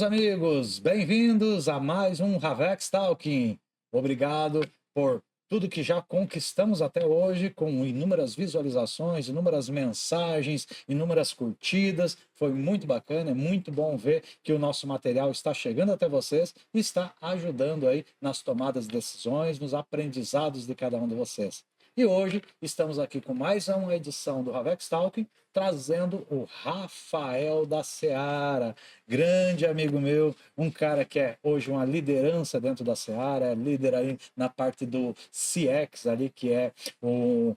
amigos, bem-vindos a mais um Ravex Talking. Obrigado por tudo que já conquistamos até hoje, com inúmeras visualizações, inúmeras mensagens, inúmeras curtidas. Foi muito bacana, é muito bom ver que o nosso material está chegando até vocês e está ajudando aí nas tomadas de decisões, nos aprendizados de cada um de vocês. E hoje estamos aqui com mais uma edição do Ravex Talking, trazendo o Rafael da Seara, grande amigo meu, um cara que é hoje uma liderança dentro da Seara, é líder aí na parte do CX ali, que é o...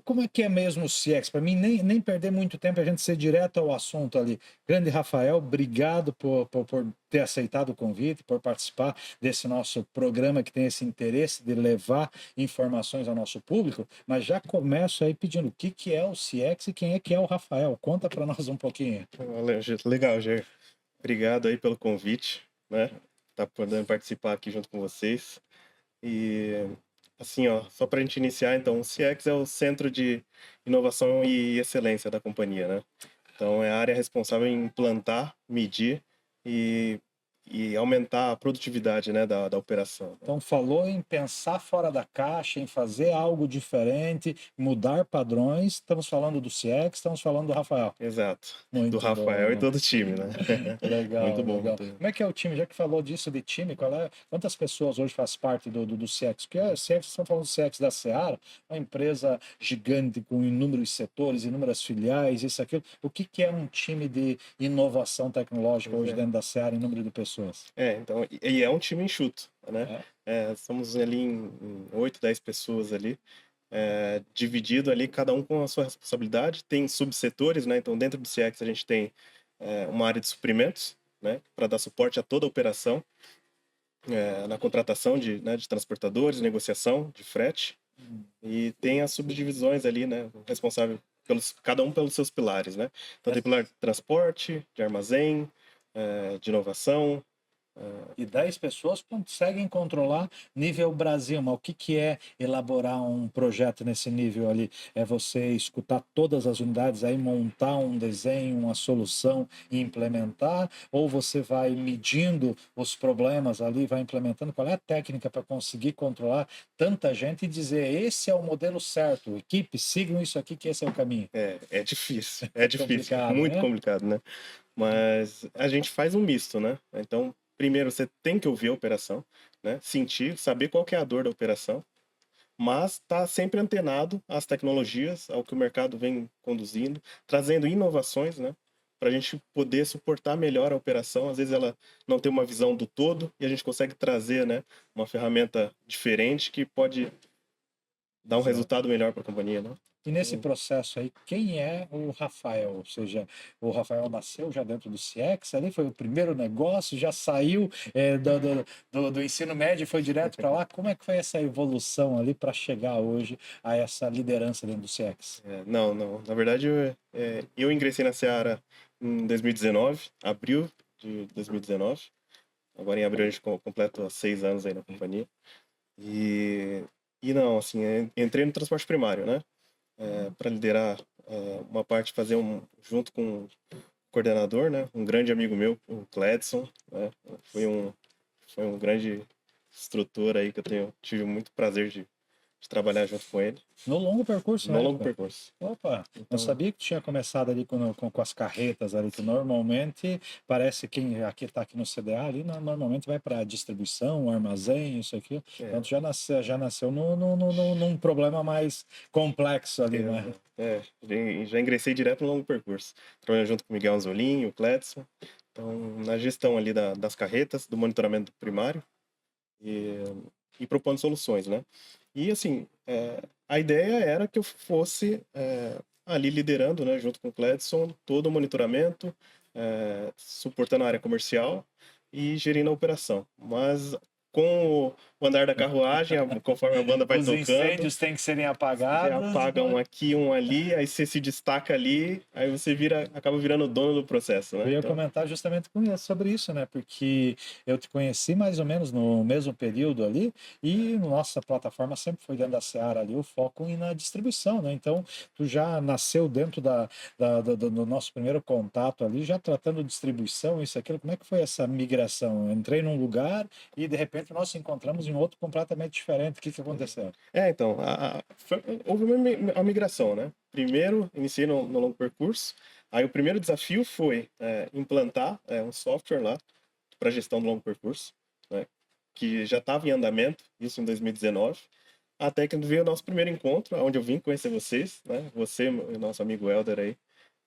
como é que é mesmo o CX? Para mim, nem perder muito tempo, a gente ser direto ao assunto ali. Grande Rafael, obrigado por ter aceitado o convite, por participar desse nosso programa que tem esse interesse de levar informações ao nosso público, mas já começo aí pedindo o que é o CX e quem é que é o Rafael. Conta para nós um pouquinho. Legal, Jair. Obrigado aí pelo convite, né? Tá podendo participar aqui junto com vocês. E assim, ó, só para a gente iniciar, então, o CX é o Centro de Inovação e Excelência da companhia, né? Então, é a área responsável em implantar, medir e, e aumentar a produtividade, né, da operação, né? Então, falou em pensar fora da caixa, em fazer algo diferente, mudar padrões. Estamos falando do CX, estamos falando do Rafael. Exato. Do Muito Rafael e bom. todo o time, né? Muito Legal, bom, legal. muito bom. Como é que é o time? Já que falou disso de time, quantas pessoas hoje faz parte do CX? Porque o CX, estamos falando do CX da Seara, uma empresa gigante com inúmeros setores, inúmeras filiais, isso, aquilo. O que é um time de inovação tecnológica Pois hoje é. dentro da Seara em número de pessoas? Então, e é um time enxuto, né? É? Somos ali em 8, 10 pessoas ali, dividido ali, cada um com a sua responsabilidade. Tem subsetores, né? Então, dentro do CX a gente tem uma área de suprimentos, né? Para dar suporte a toda a operação, na contratação de transportadores, negociação de frete. E tem as subdivisões ali, né? Responsável cada um pelos seus pilares, né? Então, tem pilar de transporte, de armazém, de inovação. E 10 pessoas conseguem controlar nível Brasil, mas o que é elaborar um projeto nesse nível ali? É você escutar todas as unidades, aí montar um desenho, uma solução e implementar? Ou você vai medindo os problemas ali, vai implementando? Qual é a técnica para conseguir controlar tanta gente e dizer esse é o modelo certo, equipe, sigam isso aqui que esse é o caminho? É difícil, É é difícil, complicado, muito né? complicado, né? Mas a gente faz um misto, né? Então, primeiro você tem que ouvir a operação, né? Sentir, saber qual que é a dor da operação, mas tá sempre antenado às tecnologias, ao que o mercado vem conduzindo, trazendo inovações, né? Para a gente poder suportar melhor a operação. Às vezes ela não tem uma visão do todo e a gente consegue trazer, né, uma ferramenta diferente que pode dar um resultado melhor para a companhia, né? E nesse processo aí, quem é o Rafael? Ou seja, o Rafael nasceu já dentro do CX, ali foi o primeiro negócio, já saiu do ensino médio e foi direto para lá. Como é que foi essa evolução ali para chegar hoje a essa liderança dentro do CX? Não, não. Na verdade, eu ingressei na Seara em 2019, abril de 2019. Agora em abril a gente completa 6 anos aí na companhia. E, e não, assim, entrei no transporte primário, né? Para liderar uma parte, fazer junto com o coordenador, né? Um grande amigo meu, o Cledson, né? Foi um grande instrutor aí que tive muito prazer de trabalhar junto com ele, No longo percurso, no na longo época. percurso. Opa, não Então, sabia que tinha começado ali com as carretas ali, que normalmente parece quem aqui está aqui no CDA ali, normalmente vai para distribuição, armazém, isso aqui. Então é, tu já nasceu num problema mais complexo ali, né? já ingressei direto no longo percurso, trabalhando junto com o Miguel Anzolin, o Cledson, então na gestão ali das carretas, do monitoramento primário e, e propondo soluções, né? E assim, a ideia era que eu fosse ali liderando, né, junto com o Cledson, todo o monitoramento, suportando a área comercial e gerindo a operação. Mas com o andar da carruagem, conforme a banda vai Os tocando, incêndios têm que serem você apagados. apaga um aqui, um ali, aí você se destaca ali, aí você acaba virando o dono do processo, Eu né? ia Então, comentar justamente sobre isso, né? Porque eu te conheci mais ou menos no mesmo período ali, e nossa plataforma sempre foi dentro da Seara ali, o foco na distribuição, né? Então, tu já nasceu dentro do nosso primeiro contato ali, já tratando distribuição, isso, aquilo. Como é que foi essa migração? Eu entrei num lugar e, de repente, nós nos encontramos em outro completamente diferente. O que que aconteceu? então, houve uma migração, né? Primeiro, iniciei no longo percurso, aí o primeiro desafio foi implantar um software lá para gestão do longo percurso, né? Que já estava em andamento, isso em 2019, até que veio o nosso primeiro encontro, onde eu vim conhecer vocês, né? Você e o nosso amigo Helder aí,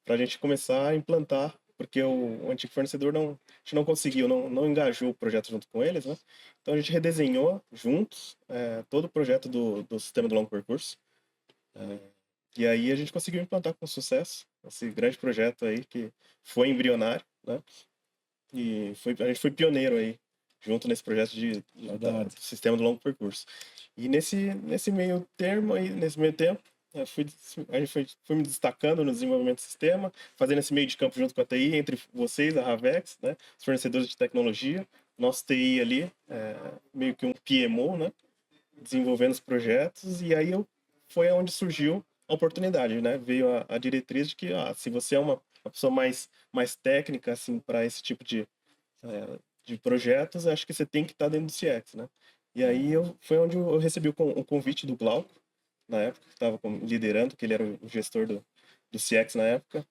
para a gente começar a implantar, porque o antigo fornecedor a gente não conseguiu, não engajou o projeto junto com eles, né? Então a gente redesenhou juntos todo o projeto do sistema do longo percurso. E aí a gente conseguiu implantar com sucesso esse grande projeto aí que foi embrionário, né? E a gente foi pioneiro aí, junto nesse projeto Verdade. do sistema do longo percurso. E nesse meio termo aí, nesse meio tempo, a gente foi me destacando no desenvolvimento do sistema, fazendo esse meio de campo junto com a TI, entre vocês, a Ravex, né, os fornecedores de tecnologia, nosso TI ali, meio que um PMO, né, desenvolvendo os projetos, e aí foi onde surgiu a oportunidade, né, veio a diretriz de que, se você é uma pessoa mais técnica, assim, para esse tipo de projetos, acho que você tem que estar dentro do CX, né? E aí foi onde eu recebi o convite do Glauco, na época, que estava liderando, que ele era o gestor do CX na época.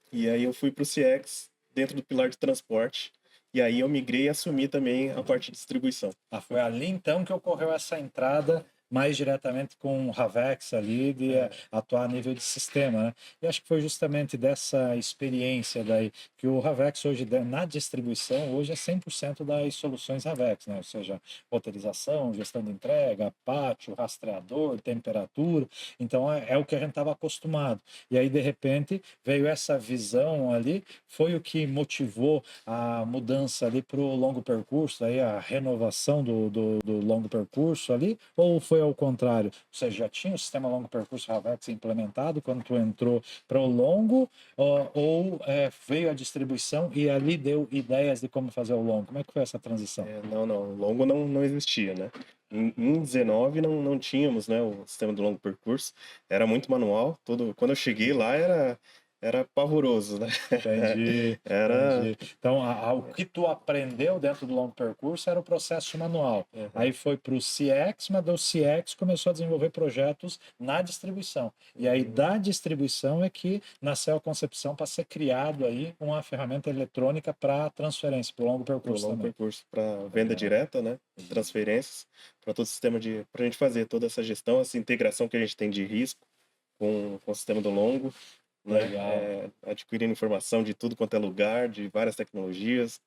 E aí eu fui para o CX dentro do pilar de transporte. E aí eu migrei e assumi também a parte de distribuição. Ah, foi ali então que ocorreu essa entrada mais diretamente com o Ravex ali, de atuar a nível de sistema, né? E acho que foi justamente dessa experiência daí que o Ravex hoje, na distribuição, hoje é 100% das soluções Ravex, né? Ou seja, roteirização, gestão de entrega, pátio, rastreador, temperatura. Então é o que a gente estava acostumado. E aí, de repente, veio essa visão ali, foi o que motivou a mudança ali para o longo percurso, aí a renovação do longo percurso ali, ou foi ao contrário? Você já tinha o sistema longo percurso Ravex implementado quando tu entrou para o longo, ou veio a distribuição e ali deu ideias de como fazer o longo? Como é que foi essa transição? Não, longo não existia, né? Em 19 não tínhamos, né, o sistema do longo percurso, era muito manual, quando eu cheguei lá era pavoroso, né? Entendi, Era entendi. Então, o que tu aprendeu dentro do longo percurso era o processo manual. Uhum. Aí foi para o CX, mas do CX começou a desenvolver projetos na distribuição. E aí da distribuição é que nasceu a concepção para ser criado aí uma ferramenta eletrônica para transferência, para o longo Pro percurso longo também. percurso para venda direta, né? Transferências, para todo o sistema para a gente fazer toda essa gestão, essa integração que a gente tem de risco com o sistema do longo, né? Legal. Adquirindo informação de tudo quanto é lugar, de várias tecnologias,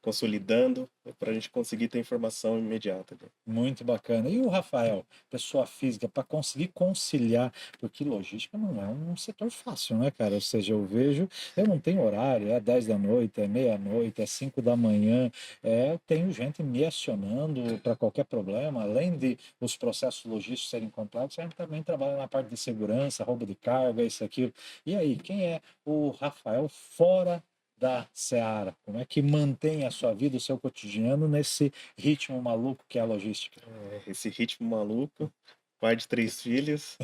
consolidando para a gente conseguir ter informação imediata. Muito bacana. E o Rafael, pessoa física, para conseguir conciliar, porque logística não é um setor fácil, né, cara? Ou seja, eu não tenho horário, é 10 da noite, é meia-noite, é 5 da manhã, eu tenho gente me acionando para qualquer problema, além de os processos logísticos serem complexos, a gente também trabalha na parte de segurança, roubo de carga, isso, aquilo. E aí, quem é o Rafael fora da Seara? Como é que mantém a sua vida, o seu cotidiano nesse ritmo maluco que é a logística? Esse ritmo maluco, pai de 3 filhos,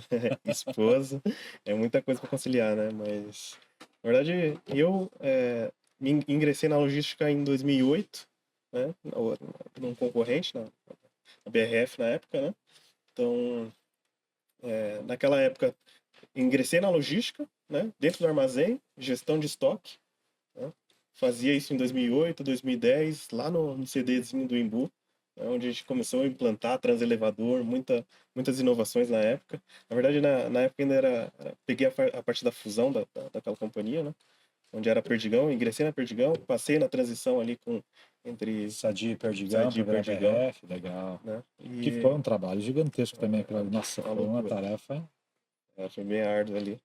esposa, é muita coisa para conciliar, né? Mas, na verdade, eu ingressei na logística em 2008, né? Num concorrente, na BRF na época, né? Então, naquela época, ingressei na logística, né? Dentro do armazém, gestão de estoque, né? Fazia isso em 2008, 2010, lá no CDzinho do Imbu, né, onde a gente começou a implantar transelevador, muitas inovações na época. Na verdade, na época ainda peguei a parte da fusão daquela companhia, né? Onde era Perdigão, ingressei na Perdigão, passei na transição ali entre Sadia e Perdigão Sadia para e virar Perdigão, BRF, legal. né? Que foi E um trabalho gigantesco também. Nossa, uma foi uma loucura. tarefa. Foi bem árduo ali.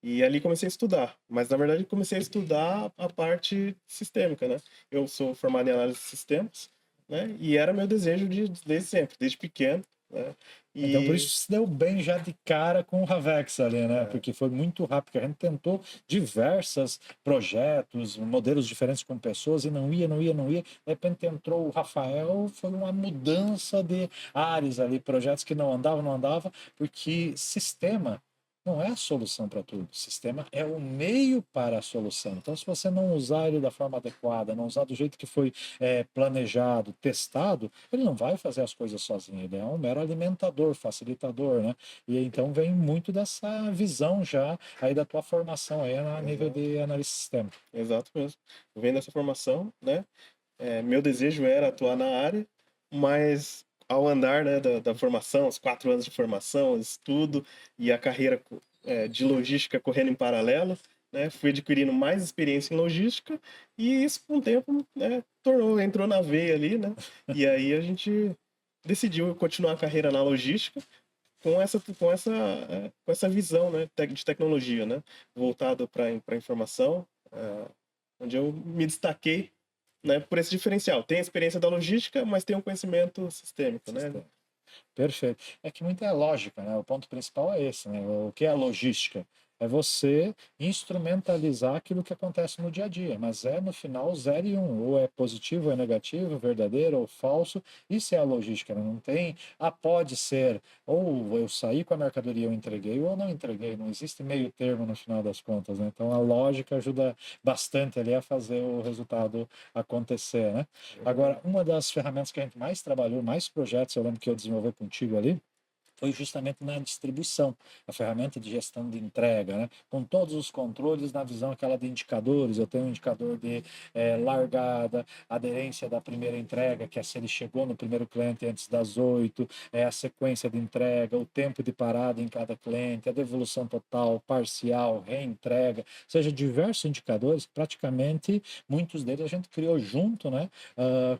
E ali comecei a estudar, mas na verdade comecei a estudar a parte sistêmica, né? Eu sou formado em análise de sistemas, né? E era meu desejo desde sempre, desde pequeno, né? Então, por isso E se deu bem já de cara com o Ravex ali, né? é, Porque foi muito rápido, porque a gente tentou diversos projetos, modelos diferentes com pessoas e não ia, não ia, não ia. De repente entrou o Rafael, foi uma mudança de áreas ali, projetos que não andavam, não andavam, porque sistema não é a solução para tudo. O sistema é o meio para a solução. Então, se você não usar ele da forma adequada, não usar do jeito que foi planejado, testado, ele não vai fazer as coisas sozinho. Ele é um mero alimentador, facilitador, né? E então vem muito dessa visão já aí da tua formação aí a nível exato, de analista de sistema. exato mesmo. Vendo essa formação, né? Meu desejo era atuar na área, mas ao andar, né, da formação, os 4 anos de formação, estudo e a carreira de logística correndo em paralelo, né, fui adquirindo mais experiência em logística e isso com o tempo, né, entrou na veia ali, né, e aí a gente decidiu continuar a carreira na logística com essa visão, né, de tecnologia, né, voltado para informação, onde eu me destaquei, né, por esse diferencial. Tem a experiência da logística, mas tem um conhecimento sistêmico, né? Sistema. Perfeito. É que muita é lógica, né? O ponto principal é esse, né? O que é a logística? É você instrumentalizar aquilo que acontece no dia a dia, mas é no final 0 e 1, ou é positivo, ou é negativo, verdadeiro ou falso. Isso é a logística, né? Não tem, pode ser, ou eu saí com a mercadoria, eu entreguei, ou não entreguei, não existe meio termo no final das contas, né? Então a lógica ajuda bastante ali a fazer o resultado acontecer, né? Agora, uma das ferramentas que a gente mais trabalhou, mais projetos, eu lembro que eu desenvolvi contigo ali, foi justamente na distribuição, a ferramenta de gestão de entrega, né? Com todos os controles na visão aquela de indicadores. Eu tenho um indicador de largada, aderência da primeira entrega, que é se ele chegou no primeiro cliente antes das 8, a sequência de entrega, o tempo de parada em cada cliente, a devolução total, parcial, reentrega, ou seja, diversos indicadores, praticamente muitos deles a gente criou junto, né?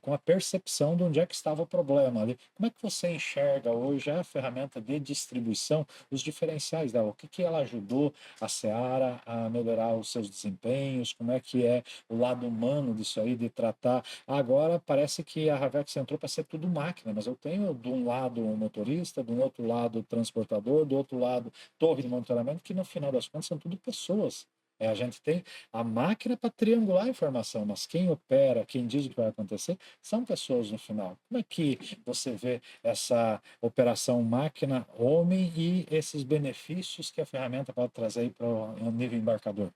Com a percepção de onde é que estava o problema ali. Como é que você enxerga hoje a ferramenta de distribuição, os diferenciais dela? O que que ela ajudou a Seara a melhorar os seus desempenhos? Como é que é o lado humano disso aí, de tratar? Agora parece que a Ravex entrou para ser tudo máquina, mas eu tenho de um lado um motorista, do outro lado o transportador, do outro lado torre de monitoramento, que no final das contas são tudo pessoas. A gente tem a máquina para triangular a informação, mas quem opera, quem diz o que vai acontecer, são pessoas no final. Como é que você vê essa operação máquina-homem e esses benefícios que a ferramenta pode trazer para o nível embarcador?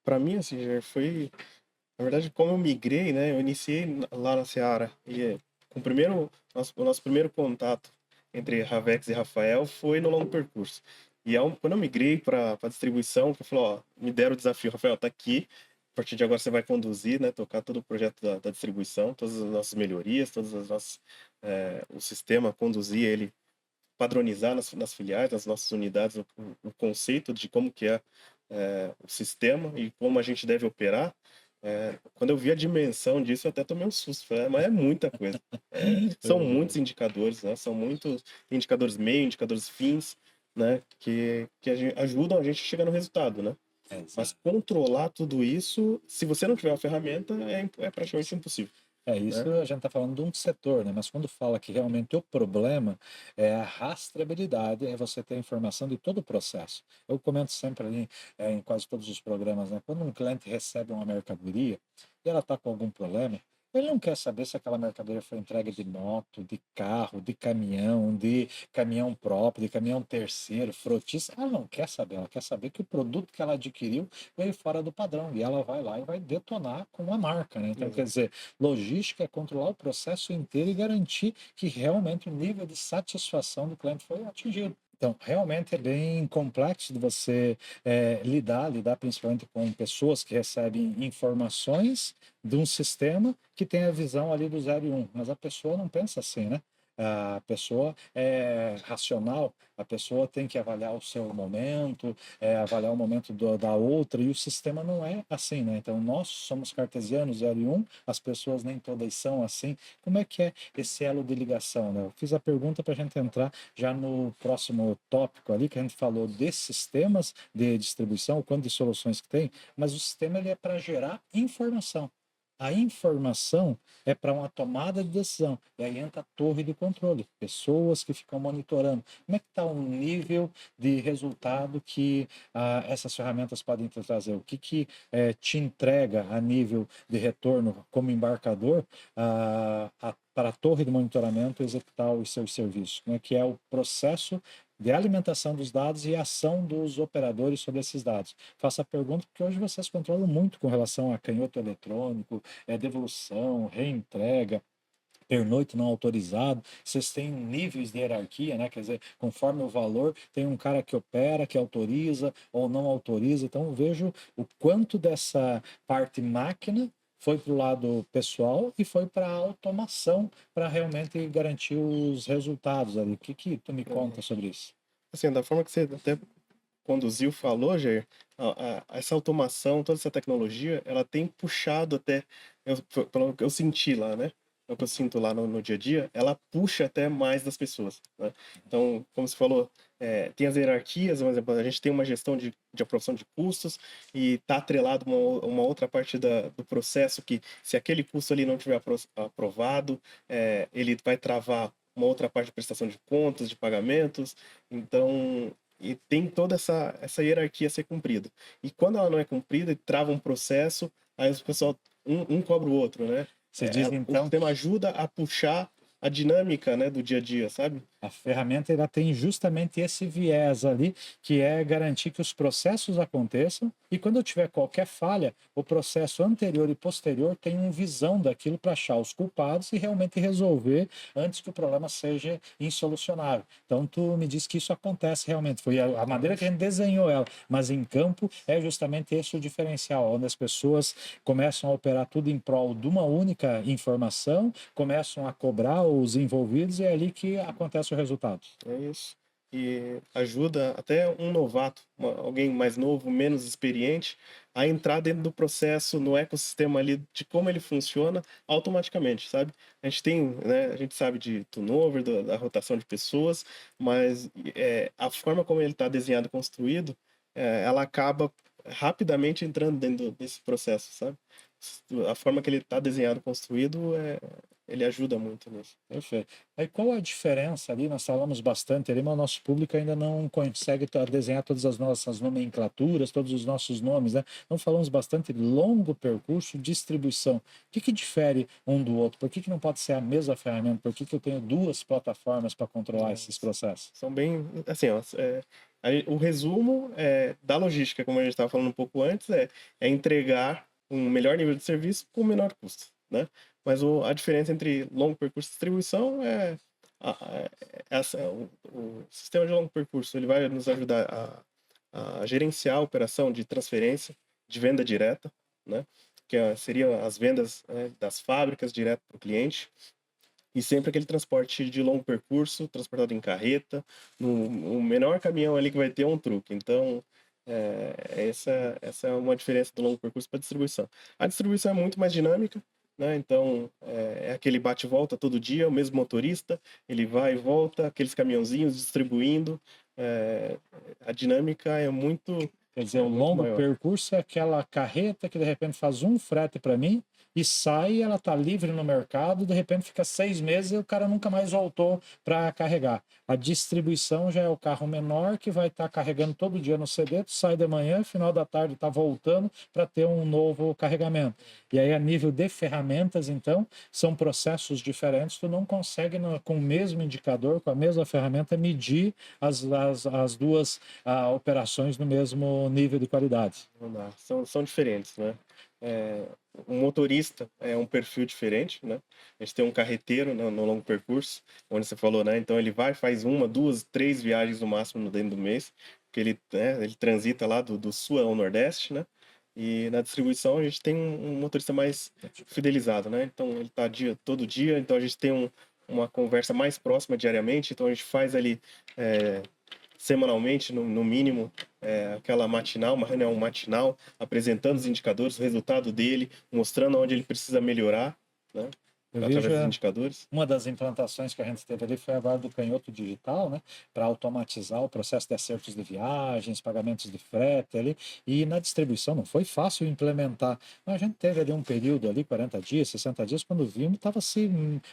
Para mim, assim, já foi, na verdade, como eu migrei, né, eu iniciei lá na Seara e com o nosso primeiro contato entre Ravex e Rafael foi no longo percurso. E quando eu migrei para a distribuição, que eu falei, ó, me deram o desafio, Rafael, tá aqui, a partir de agora você vai conduzir, né, tocar todo o projeto da distribuição, todas as nossas melhorias, todas as nossas, o sistema, conduzir ele, padronizar nas filiais, nas nossas unidades, o conceito de como que é o sistema e como a gente deve operar. Quando eu vi a dimensão disso, eu até tomei um susto. Falei, mas é muita coisa. São muitos indicadores, né? São muitos indicadores meio, indicadores fins, né? Que ajudam a gente a chegar no resultado, né? Mas Exato. controlar tudo isso, se você não tiver uma ferramenta, é praticamente impossível, Isso né? a gente está falando de um setor, né? Mas quando fala que realmente o problema é a rastreabilidade, é você ter informação de todo o processo. Eu comento sempre ali, em quase todos os programas, né? Quando um cliente recebe uma mercadoria e ela está com algum problema, ele não quer saber se aquela mercadoria foi entregue de moto, de carro, de caminhão próprio, de caminhão terceiro, frotista. Ela não quer saber, ela quer saber que o produto que ela adquiriu veio fora do padrão e ela vai lá e vai detonar com a marca, né? Então, quer Exato. dizer, logística é controlar o processo inteiro e garantir que realmente o nível de satisfação do cliente foi atingido. Então, realmente é bem complexo de você lidar principalmente com pessoas que recebem informações de um sistema que tem a visão ali do 0 e 1, mas a pessoa não pensa assim, né? A pessoa é racional, a pessoa tem que avaliar o seu momento, avaliar o momento da outra, e o sistema não é assim, né? Então, nós somos cartesianos 0 e 1, as pessoas nem todas são assim. Como é que é esse elo de ligação, né? Eu fiz a pergunta para a gente entrar já no próximo tópico ali, que a gente falou de sistemas de distribuição, o quanto de soluções que tem, mas o sistema ele é para gerar informação. A informação é para uma tomada de decisão. E aí entra a torre de controle, pessoas que ficam monitorando. Como é que está o nível de resultado que essas ferramentas podem te trazer? O que te entrega a nível de retorno como embarcador para a torre de monitoramento executar os seus serviços? Como é que é o processo de alimentação dos dados e ação dos operadores sobre esses dados? Faço a pergunta porque hoje vocês controlam muito com relação a canhoto eletrônico, devolução, reentrega, pernoite não autorizado, vocês têm níveis de hierarquia, né? Quer dizer, conforme o valor, tem um cara que opera, que autoriza ou não autoriza. Então, eu vejo o quanto dessa parte máquina foi para o lado pessoal e foi para a automação para realmente garantir os resultados ali. O que tu me conta sobre isso? Assim, da forma que você até conduziu, falou, Jair, essa automação, toda essa tecnologia, ela tem puxado até, pelo que eu senti lá, né? É o que eu sinto lá no dia a dia, ela puxa até mais das pessoas, né? Então, como você falou, tem as hierarquias, por exemplo, a gente tem uma gestão de aprovação de custos e está atrelado uma outra parte do processo que, se aquele custo ali não tiver aprovado, ele vai travar uma outra parte de prestação de contas, de pagamentos. Então, e tem toda essa hierarquia a ser cumprida. E quando ela não é cumprida, trava um processo, aí o pessoal, um cobra o outro, né? Você diz O então sistema ajuda a puxar a dinâmica, né, do dia a dia, sabe? a ferramenta ela tem justamente esse viés ali, que é garantir que os processos aconteçam e quando eu tiver qualquer falha, o processo anterior e posterior tem uma visão daquilo para achar os culpados e realmente resolver antes que o problema seja insolucionável. Então, tu me diz que isso acontece realmente, foi a maneira que a gente desenhou ela, mas em campo é justamente esse o diferencial, onde as pessoas começam a operar tudo em prol de uma única informação, começam a cobrar os envolvidos e é ali que acontece o resultado. É isso. E ajuda até um novato, alguém mais novo, menos experiente, a entrar dentro do processo, no ecossistema ali, de como ele funciona automaticamente, sabe? A gente tem, né, a gente sabe de turnover, da rotação de pessoas, mas a forma como ele está desenhado e construído, ela acaba rapidamente entrando dentro desse processo, sabe? A forma que ele está desenhado e construído, ele ajuda muito nisso. Perfeito. Aí qual a diferença ali? Nós falamos bastante ali, mas o nosso público ainda não consegue desenhar todas as nossas nomenclaturas, todos os nossos nomes, né? Então falamos bastante de longo percurso, distribuição. O que difere um do outro? Por que não pode ser a mesma ferramenta? Por que eu tenho duas plataformas para controlar esses processos? São bem, assim, ó, o resumo da logística, como a gente estava falando um pouco antes, é entregar um melhor nível de serviço com menor custo, né? Mas a diferença entre longo percurso e distribuição a- a- o sistema de longo percurso ele vai nos ajudar a gerenciar a operação de transferência, de venda direta, né? Que seriam as vendas, né, das fábricas direto para o cliente. E sempre aquele transporte de longo percurso, transportado em carreta, no menor caminhão ali que vai ter um truque. Então, essa é uma diferença do longo percurso para a distribuição. A distribuição é muito mais dinâmica, né? Então, é aquele bate e volta todo dia, o mesmo motorista, ele vai e volta, aqueles caminhãozinhos distribuindo. A dinâmica é muito, Quer dizer, o muito longo maior. percurso é aquela carreta que de repente faz um frete para mim e sai, ela está livre no mercado, de repente fica 6 meses e o cara nunca mais voltou para carregar. A distribuição já é o carro menor que vai estar carregando todo dia no CD, tu sai de manhã, final da tarde está voltando para ter um novo carregamento. E aí, a nível de ferramentas, então, são processos diferentes, tu não consegue, com o mesmo indicador, com a mesma ferramenta, medir as duas operações no mesmo nível de qualidade. Não dá. São diferentes, né? É, o motorista é um perfil diferente, né? A gente tem um carreteiro, né, no longo percurso, onde você falou, né? Então ele vai, faz uma, duas, três viagens no máximo dentro do mês, porque ele, né, ele transita lá do sul ao nordeste, né? E na distribuição a gente tem um motorista mais fidelizado, né? Então ele tá todo dia, então a gente tem uma conversa mais próxima diariamente, então a gente faz ali semanalmente, no mínimo, aquela matinal, uma reunião matinal, apresentando os indicadores, o resultado dele, mostrando onde ele precisa melhorar, né? Eu através vejo dos indicadores. uma das implantações que a gente teve ali foi agora do canhoto digital, né, para automatizar o processo de acertos de viagens, pagamentos de frete ali, e na distribuição não foi fácil implementar, mas a gente teve ali um período ali, 40 dias, 60 dias, quando vimos, estava se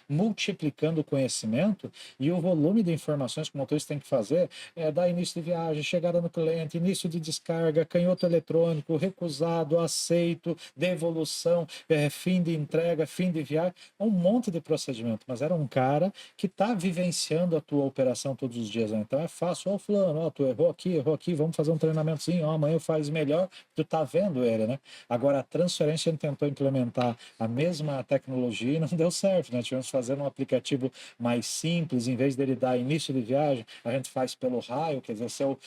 multiplicando o conhecimento e o volume de informações que o motorista tem que fazer, dar início de viagem, chegada no cliente, início de descarga, canhoto eletrônico, recusado, aceito, devolução, fim de entrega, fim de viagem, um monte de procedimento, mas era um cara que está vivenciando a tua operação todos os dias, né? Então é fácil, ó, fulano, ó, tu errou aqui, vamos fazer um treinamentozinho, ó, amanhã faz melhor, tu tá vendo ele, né? Agora a transferência a gente tentou implementar a mesma tecnologia e não deu certo, né? Tivemos que fazer um aplicativo mais simples, em vez dele dar início de viagem, a gente faz pelo raio, quer dizer, se eu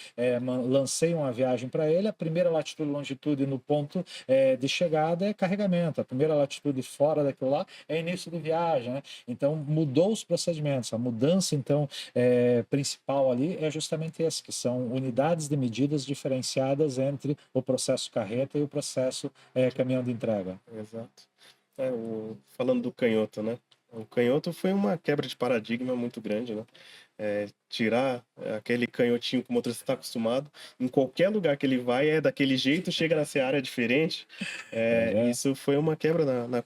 lancei uma viagem para ele, a primeira latitude e longitude no ponto de chegada é carregamento, a primeira latitude fora daquilo lá é início de viagem, né? Então mudou os procedimentos, a mudança então principal ali é justamente esse, que são unidades de medidas diferenciadas entre o processo carreta e o processo caminhão de entrega. Exato. Falando do canhoto, né? O canhoto foi uma quebra de paradigma muito grande, né? Tirar aquele canhotinho que o motorista está acostumado, em qualquer lugar que ele vai é daquele jeito, chega na seara é diferente. Isso foi uma quebra na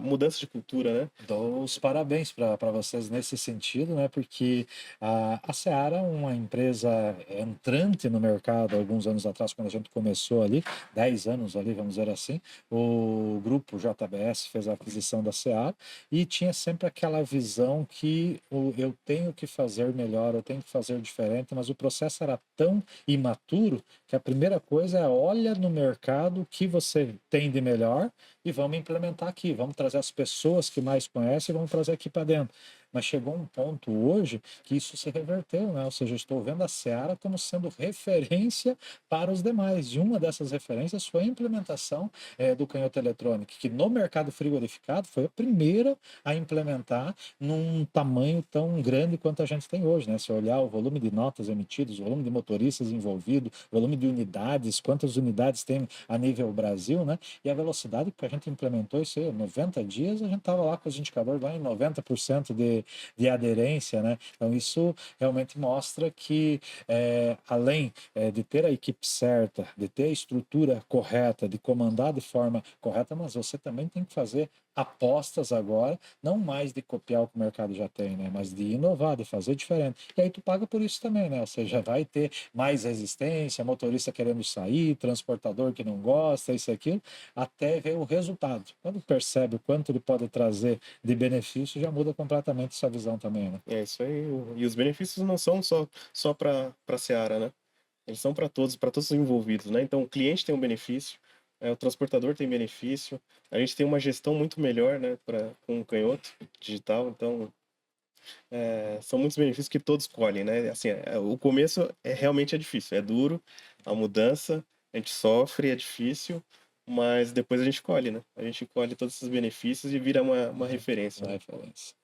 mudança de cultura, né? Dou os parabéns para vocês nesse sentido, né? Porque a Seara é uma empresa entrante no mercado alguns anos atrás, quando a gente começou ali, 10 anos ali, vamos dizer assim, o grupo JBS fez a aquisição da Seara e tinha sempre aquela visão que eu tenho que fazer melhor, eu tenho que fazer diferente, mas o processo era tão imaturo que a primeira coisa é olha no mercado o que você tem de melhor e vamos implementar aqui, vamos trazer as pessoas que mais conhecem e vamos trazer aqui para dentro. Mas chegou um ponto hoje que isso se reverteu, né? Ou seja, estou vendo a Seara como sendo referência para os demais. E uma dessas referências foi a implementação do canhoto eletrônico, que no mercado frigorificado foi a primeira a implementar num tamanho tão grande quanto a gente tem hoje, né? Se olhar o volume de notas emitidas, o volume de motoristas envolvidos, o volume de unidades, quantas unidades tem a nível Brasil, né? E a velocidade que a gente implementou isso aí, 90 dias, a gente estava lá com os indicadores lá em 90% de aderência, né? Então isso realmente mostra que além de ter a equipe certa, de ter a estrutura correta, de comandar de forma correta, mas você também tem que fazer apostas agora, não mais de copiar o que o mercado já tem, né? Mas de inovar, de fazer diferente. E aí tu paga por isso também, né? Ou seja, vai ter mais resistência, motorista querendo sair, transportador que não gosta, isso e aquilo, até ver o resultado. Quando percebe o quanto ele pode trazer de benefício, já muda completamente essa visão também, né? É isso aí. E os benefícios não são só para a Seara, né? Eles são para todos os envolvidos, né? Então o cliente tem um benefício, o transportador tem benefício, a gente tem uma gestão muito melhor, né, com o canhoto digital, então são muitos benefícios que todos colhem, né? Assim, o começo realmente é difícil, é duro, a mudança, a gente sofre, é difícil, mas depois a gente colhe, né? A gente colhe todos esses benefícios e vira uma referência. Uma referência.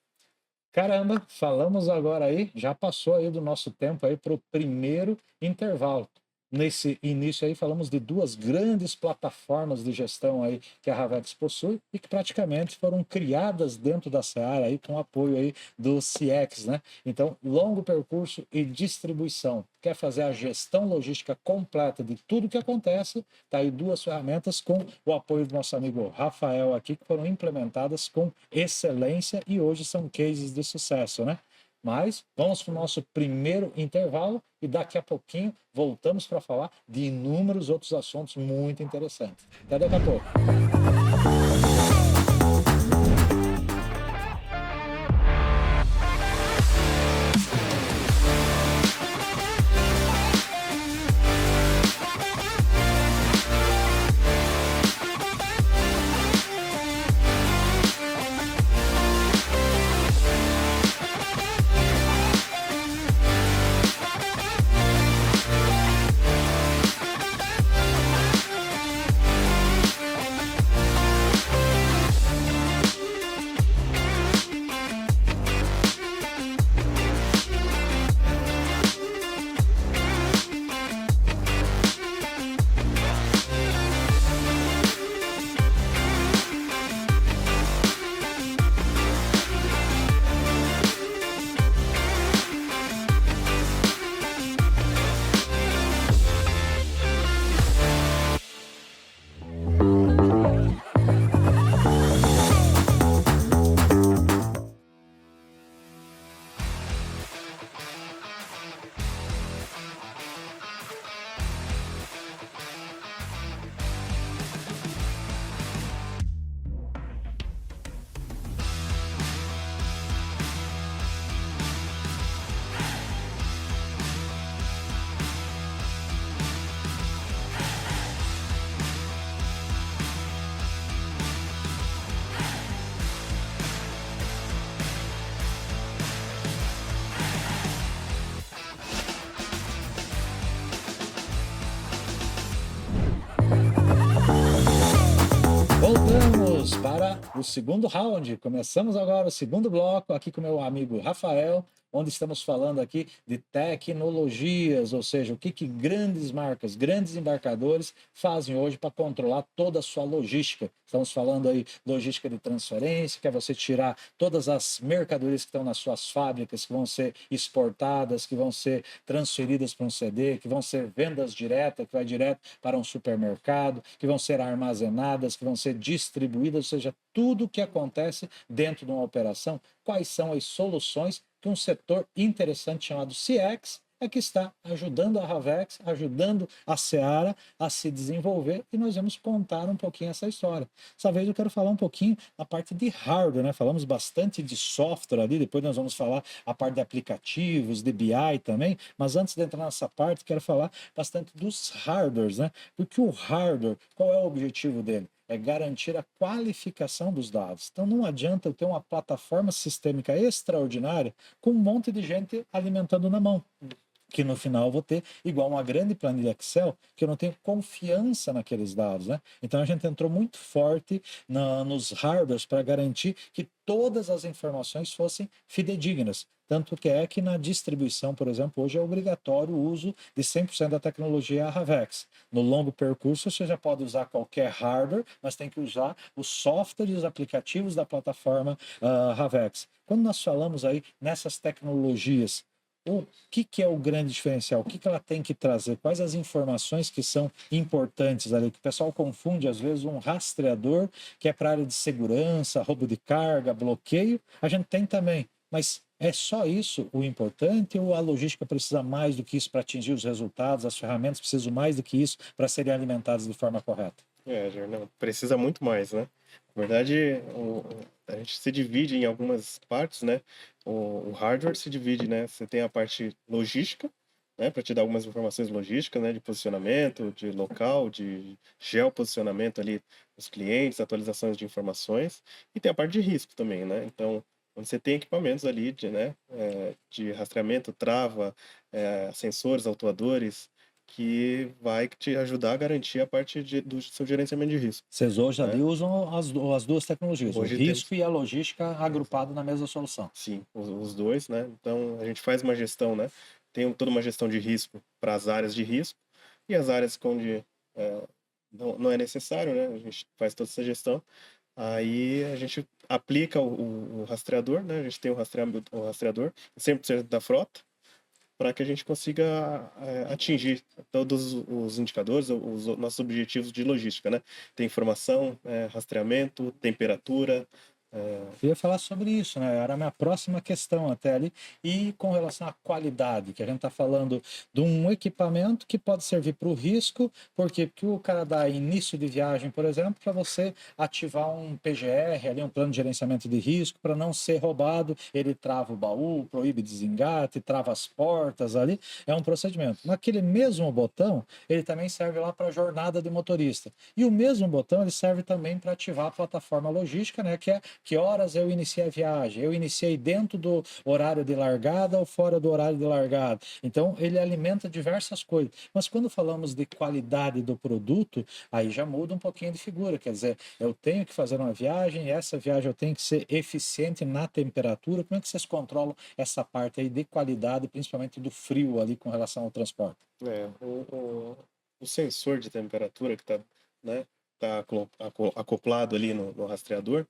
Caramba, falamos agora aí, já passou aí do nosso tempo aí para o primeiro intervalo. Nesse início aí falamos de duas grandes plataformas de gestão aí que a Ravex possui e que praticamente foram criadas dentro da Seara aí com apoio aí do CX, né? Então, longo percurso e distribuição. Quer fazer a gestão logística completa de tudo que acontece? Tá aí duas ferramentas com o apoio do nosso amigo Rafael aqui que foram implementadas com excelência e hoje são cases de sucesso, né? Mas vamos para o nosso primeiro intervalo e daqui a pouquinho voltamos para falar de inúmeros outros assuntos muito interessantes. Até daqui a pouco. Vamos para o segundo round. Começamos agora o segundo bloco aqui com meu amigo Rafael, onde estamos falando aqui de tecnologias, ou seja, o que grandes marcas, grandes embarcadores fazem hoje para controlar toda a sua logística. Estamos falando aí logística de transferência, que é você tirar todas as mercadorias que estão nas suas fábricas, que vão ser exportadas, que vão ser transferidas para um CD, que vão ser vendas diretas, que vai direto para um supermercado, que vão ser armazenadas, que vão ser distribuídas, ou seja, tudo o que acontece dentro de uma operação, quais são as soluções que um setor interessante chamado CX é que está ajudando a Havex, ajudando a Seara a se desenvolver, e nós vamos contar um pouquinho essa história. Dessa vez eu quero falar um pouquinho da parte de hardware, né? Falamos bastante de software ali, depois nós vamos falar a parte de aplicativos, de BI também, mas antes de entrar nessa parte, quero falar bastante dos hardwares, né? Porque o hardware, qual é o objetivo dele? É garantir a qualificação dos dados. Então não adianta eu ter uma plataforma sistêmica extraordinária com um monte de gente alimentando na mão, que no final eu vou ter igual uma grande planilha Excel, que eu não tenho confiança naqueles dados, né? Então a gente entrou muito forte nos hardwares para garantir que todas as informações fossem fidedignas. Tanto que é que na distribuição, por exemplo, hoje é obrigatório o uso de 100% da tecnologia Havex. No longo percurso, você já pode usar qualquer hardware, mas tem que usar os softwares e os aplicativos da plataforma Havex. Quando nós falamos aí nessas tecnologias, o que é o grande diferencial? O que ela tem que trazer? Quais as informações que são importantes ali? Que o pessoal confunde, às vezes, um rastreador, que é para a área de segurança, roubo de carga, bloqueio. A gente tem também, mas é só isso o importante ou a logística precisa mais do que isso para atingir os resultados? As ferramentas precisam mais do que isso para serem alimentadas de forma correta? Não, precisa muito mais, né? Na verdade, a gente se divide em algumas partes, né? O hardware se divide, né? Você tem a parte logística, né? Para te dar algumas informações logísticas, né? De posicionamento, de local, de geoposicionamento ali dos clientes, atualizações de informações. E tem a parte de risco também, né? Então, quando você tem equipamentos ali de, né? De rastreamento, trava, sensores, autuadores, que vai te ajudar a garantir a parte do seu gerenciamento de risco, Vocês hoje né? ali usam as duas tecnologias, o Hoje risco temos, e a logística agrupado na mesma solução. sim, os dois, né? Então a gente faz uma gestão, né? Tem toda uma gestão de risco para as áreas de risco e as áreas onde não é necessário, né? A gente faz toda essa gestão. Aí a gente aplica o rastreador, né? A gente tem o rastreador em 100% da frota, para que a gente consiga atingir todos os indicadores, os nossos objetivos de logística, né? Tem informação, rastreamento, temperatura. Eu ia falar sobre isso, né? Era a minha próxima questão até ali. E com relação à qualidade, que a gente está falando de um equipamento que pode servir para o risco, por quê? Porque o cara dá início de viagem, por exemplo, para você ativar um PGR, ali um plano de gerenciamento de risco, para não ser roubado, ele trava o baú, proíbe desengate, trava as portas ali, é um procedimento. Naquele mesmo botão, ele também serve lá para a jornada de motorista. E o mesmo botão, ele serve também para ativar a plataforma logística, né? Que é que horas eu iniciei a viagem, eu iniciei dentro do horário de largada ou fora do horário de largada. Então, ele alimenta diversas coisas. Mas quando falamos de qualidade do produto, aí já muda um pouquinho de figura. Quer dizer, eu tenho que fazer uma viagem e essa viagem eu tenho que ser eficiente na temperatura. Como é que vocês controlam essa parte aí de qualidade, principalmente do frio ali com relação ao transporte? É, o sensor de temperatura que está, né, tá acoplado ali no rastreador,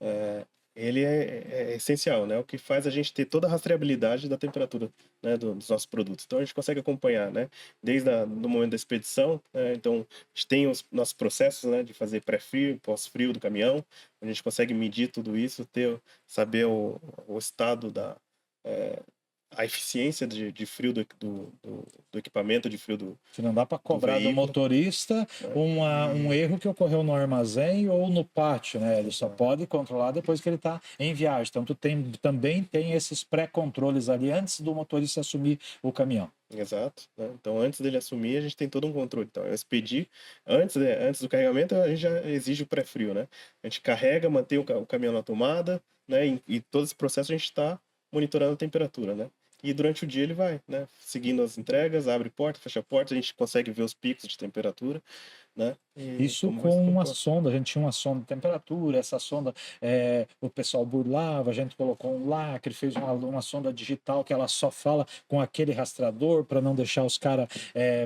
é, ele é essencial, né? O que faz a gente ter toda a rastreabilidade da temperatura, né, dos nossos produtos. Então a gente consegue acompanhar, né? Desde no momento da expedição, né? Então a gente tem os nossos processos, né, de fazer pré-frio, pós-frio do caminhão. A gente consegue medir tudo isso, saber o estado é, a eficiência de frio do equipamento, de frio Que não dá para do cobrar do veículo, motorista né? um erro que ocorreu no armazém ou no pátio, né? Ele só Exato. pode controlar depois que ele está em viagem. Então, também tem esses pré-controles ali antes do motorista assumir o caminhão. Exato, né? Então, antes dele assumir, a gente tem todo um controle. Então, eu expedi, antes do carregamento, a gente já exige o pré-frio, né? A gente carrega, mantém o caminhão na tomada, né? E todo esse processo a gente está monitorando a temperatura, né? E durante o dia ele vai, né? Seguindo as entregas, abre porta, fecha porta, a gente consegue ver os picos de temperatura. né? E Isso como você com uma pontuou. sonda, a gente tinha uma sonda de temperatura, essa sonda o pessoal burlava, a gente colocou um lacre, fez uma sonda digital que ela só fala com aquele rastreador para não deixar os caras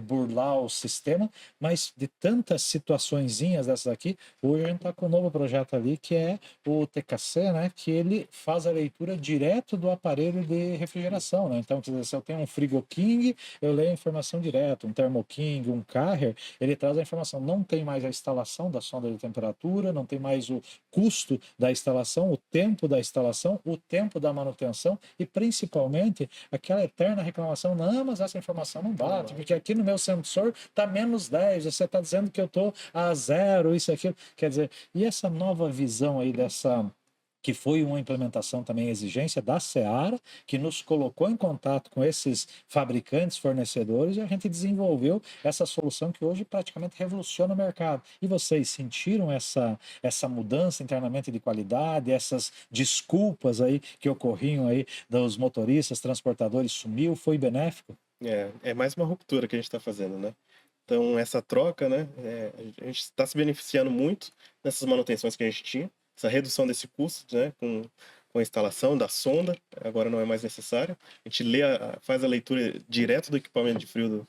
burlar o sistema, mas de tantas situaçõezinhas dessas aqui, hoje a gente está com um novo projeto ali que é o TKC, né, que ele faz a leitura direto do aparelho de refrigeração, né? Então, quer dizer, se eu tenho um Frigo King, eu leio a informação direto, um Thermo King, um Carrier, ele traz a informação. Não tem mais a instalação da sonda de temperatura, não tem mais o custo da instalação, o tempo da instalação, o tempo da manutenção e principalmente aquela eterna reclamação: não, mas essa informação não bate, porque aqui no meu sensor está -10, você está dizendo que eu estou a zero, isso, aquilo. Quer dizer, e essa nova visão aí dessa que foi uma implementação também exigência da Seara, que nos colocou em contato com esses fabricantes, fornecedores, e a gente desenvolveu essa solução que hoje praticamente revoluciona o mercado. E vocês sentiram essa mudança internamente de qualidade, essas desculpas aí que ocorriam aí dos motoristas, transportadores, sumiu, foi benéfico? É mais uma ruptura que a gente está fazendo, né? Então, essa troca, né? A gente está se beneficiando muito dessas manutenções que a gente tinha, essa redução desse custo, né? Com a instalação da sonda, agora não é mais necessário. A gente faz a leitura direto do equipamento de frio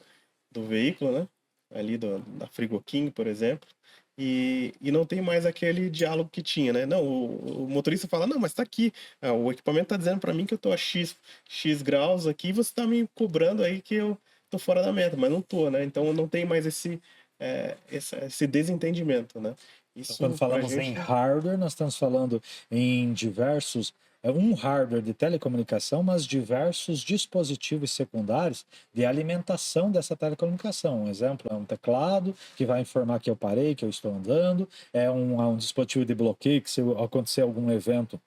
do veículo, né? Ali da Frigo King, por exemplo. E não tem mais aquele diálogo que tinha, né? Não, o motorista fala: não, mas tá aqui, o equipamento tá dizendo para mim que eu tô a X graus aqui, e você tá me cobrando aí que eu tô fora da meta, mas não tô, né? Então não tem mais esse desentendimento, né? Então, quando Isso pra falamos em gente hardware, nós estamos falando em diversos, um hardware de telecomunicação, mas diversos dispositivos secundários de alimentação dessa telecomunicação. Um exemplo é um teclado que vai informar que eu parei, que eu estou andando, um dispositivo de bloqueio que se acontecer algum evento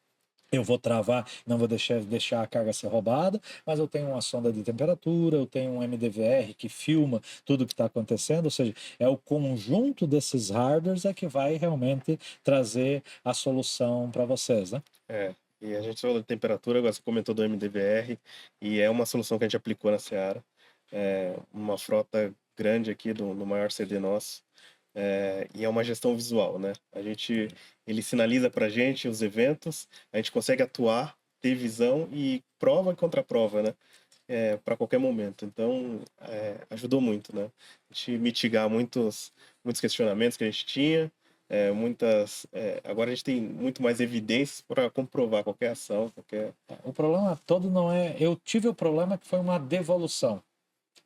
eu vou travar, não vou deixar a carga ser roubada, mas eu tenho uma sonda de temperatura, eu tenho um MDVR que filma tudo o que está acontecendo, ou seja, é o conjunto desses hardwares é que vai realmente trazer a solução para vocês, né? e a gente falou de temperatura, agora você comentou do MDVR, e é uma solução que a gente aplicou na Seara. Uma frota grande aqui no maior CD nosso. E é uma gestão visual, né? Ele sinaliza para a gente os eventos, a gente consegue atuar, ter visão e prova e contraprova, né? Para qualquer momento. Então, ajudou muito, né? A gente mitigar muitos questionamentos que a gente tinha, agora a gente tem muito mais evidências para comprovar qualquer ação, qualquer. O problema todo não é. Eu tive o problema que foi uma devolução.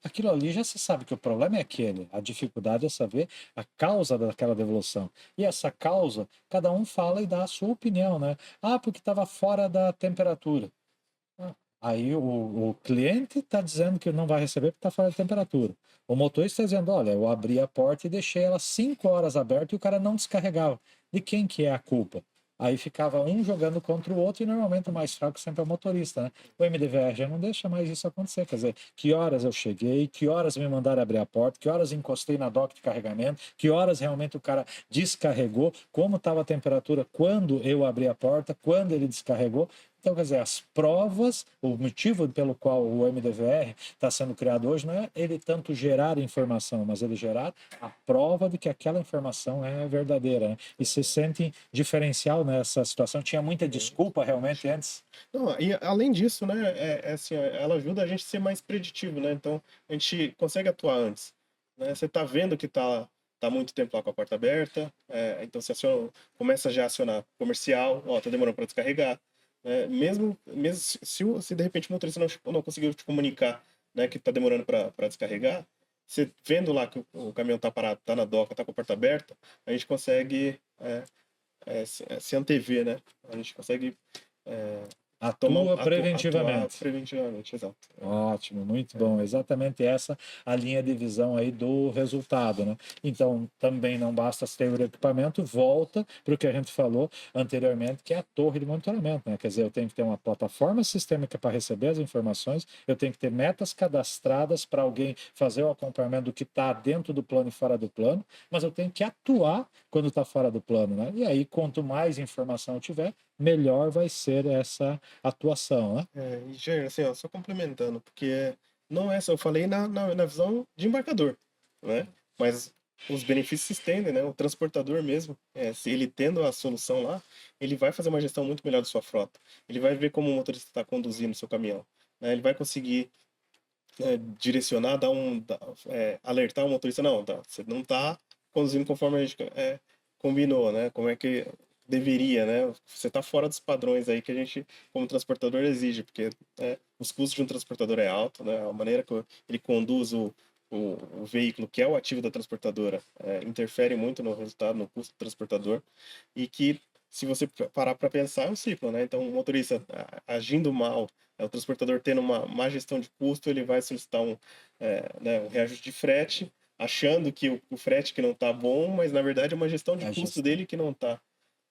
Aquilo ali já se sabe que o problema é aquele. A dificuldade é saber a causa daquela devolução. E essa causa, cada um fala e dá a sua opinião, né? Ah, porque estava fora da temperatura. Aí o cliente está dizendo que não vai receber porque está fora de temperatura. O motorista está dizendo: olha, eu abri a porta e deixei ela 5 horas aberta e o cara não descarregava. De quem que é a culpa? Aí ficava um jogando contra o outro e normalmente o mais fraco sempre é o motorista, né? O MDVR já não deixa mais isso acontecer. Quer dizer, que horas eu cheguei, que horas me mandaram abrir a porta, que horas encostei na dock de carregamento, que horas realmente o cara descarregou, como estava a temperatura quando eu abri a porta, quando ele descarregou. Então, quer dizer, as provas, o motivo pelo qual o MDVR está sendo criado hoje não é ele tanto gerar informação, mas ele gerar a prova de que aquela informação é verdadeira, né? E se sente diferencial nessa situação. Tinha muita desculpa realmente antes. Não, e além disso, né, assim, ó, ela ajuda a gente a ser mais preditivo, né? Então, a gente consegue atuar antes, né? Você tá vendo que tá muito tempo lá com a porta aberta, então você começa já a acionar comercial, ó, tá demorando para descarregar, né? Mesmo se de repente o motorista não conseguiu te comunicar, né, que tá demorando para descarregar, você vendo lá que o caminhão tá parado, tá na doca, tá com a porta aberta, a gente consegue se antever, né? A gente consegue é, Atua atuar preventivamente. preventivamente, exato. Ótimo, muito É, bom. Exatamente essa a linha de visão aí do resultado, né? Então, também não basta ter o equipamento, volta para o que a gente falou anteriormente, que é a torre de monitoramento, né? Quer dizer, eu tenho que ter uma plataforma sistêmica para receber as informações, eu tenho que ter metas cadastradas para alguém fazer o acompanhamento do que está dentro do plano e fora do plano, mas eu tenho que atuar quando está fora do plano, né? E aí, quanto mais informação eu tiver, melhor vai ser essa atuação, né? e, Jair, assim, ó, só complementando, porque não é só, eu falei na visão de embarcador, né? Mas os benefícios se estendem, né? O transportador mesmo, se ele tendo a solução lá, ele vai fazer uma gestão muito melhor da sua frota. Ele vai ver como o motorista está conduzindo o seu caminhão, né? Ele vai conseguir direcionar, alertar o motorista, não, tá, você não está conduzindo conforme a gente combinou, né? Como é que deveria, né? Você está fora dos padrões aí que a gente, como transportador, exige, porque os custos de um transportador é alto, né? A maneira que ele conduz o veículo, que é o ativo da transportadora, interfere muito no resultado, no custo do transportador, e que, se você parar para pensar, é um ciclo, né? Então, o motorista agindo mal, o transportador tendo uma má gestão de custo, ele vai solicitar né, um reajuste de frete, achando que o frete que não está bom, mas na verdade é uma gestão de A custo gestão. dele que não está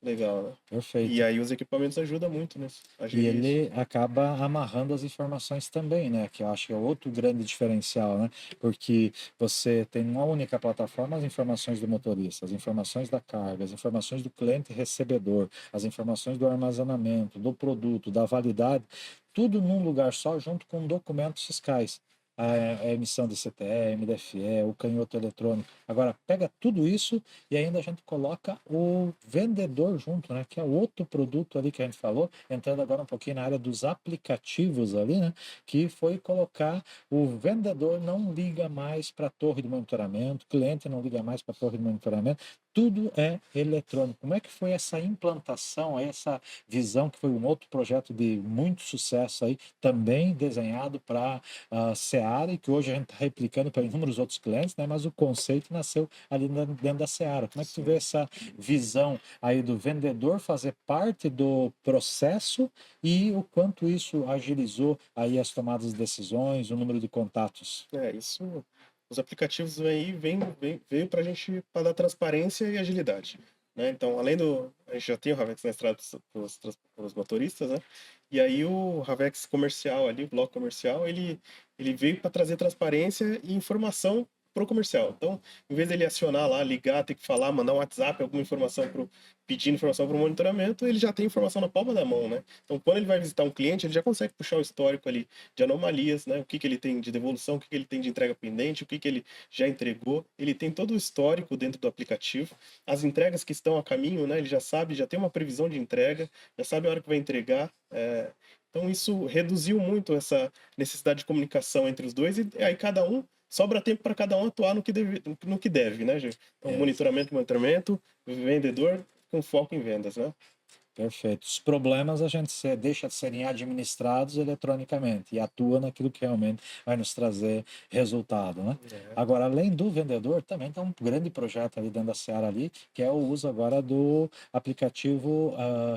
legal, né? E Perfeito. aí os equipamentos ajudam muito nisso, a E gerir isso. ele acaba amarrando as informações também, né? Que eu acho que é outro grande diferencial, né? Porque você tem uma única plataforma as informações do motorista, as informações da carga, as informações do cliente recebedor, as informações do armazenamento, do produto, da validade, tudo num lugar só, junto com documentos fiscais. A emissão de CTE, MDFE, o canhoto eletrônico. Agora, pega tudo isso e ainda a gente coloca o vendedor junto, né? Que é outro produto ali que a gente falou, entrando agora um pouquinho na área dos aplicativos ali, né? Que foi colocar o vendedor não liga mais para a torre de monitoramento, o cliente não liga mais para a torre de monitoramento, tudo é eletrônico. Como é que foi essa implantação, essa visão, que foi um outro projeto de muito sucesso aí, também desenhado para a Seara e que hoje a gente está replicando para inúmeros outros clientes, né? Mas o conceito nasceu ali dentro da Seara. Como é que tu vê Sim. essa visão aí do vendedor fazer parte do processo e o quanto isso agilizou aí as tomadas de decisões, o número de contatos? Isso, os aplicativos aí veio para a gente para dar transparência e agilidade, né? Então, a gente já tem o Ravex na estrada para os motoristas, né? E aí o Ravex comercial ali, o bloco comercial, ele veio para trazer transparência e informação pro comercial. Então, em vez dele acionar lá, ligar, ter que falar, mandar um WhatsApp, alguma informação pedindo informação para o monitoramento, ele já tem informação na palma da mão, né? Então, quando ele vai visitar um cliente, ele já consegue puxar o histórico ali de anomalias, né? O que ele tem de devolução, o que ele tem de entrega pendente, o que ele já entregou. Ele tem todo o histórico dentro do aplicativo. As entregas que estão a caminho, né? Ele já sabe, já tem uma previsão de entrega, já sabe a hora que vai entregar. Então isso reduziu muito essa necessidade de comunicação entre os dois e aí sobra tempo para cada um atuar no que deve, né, Gê? Então, É, monitoramento, vendedor com foco em vendas, né? perfeito. Os problemas a gente deixa de serem administrados eletronicamente e atua naquilo que realmente vai nos trazer resultado, né? É. Agora, além do vendedor, também tem um grande projeto ali dentro da Seara ali, que é o uso agora do aplicativo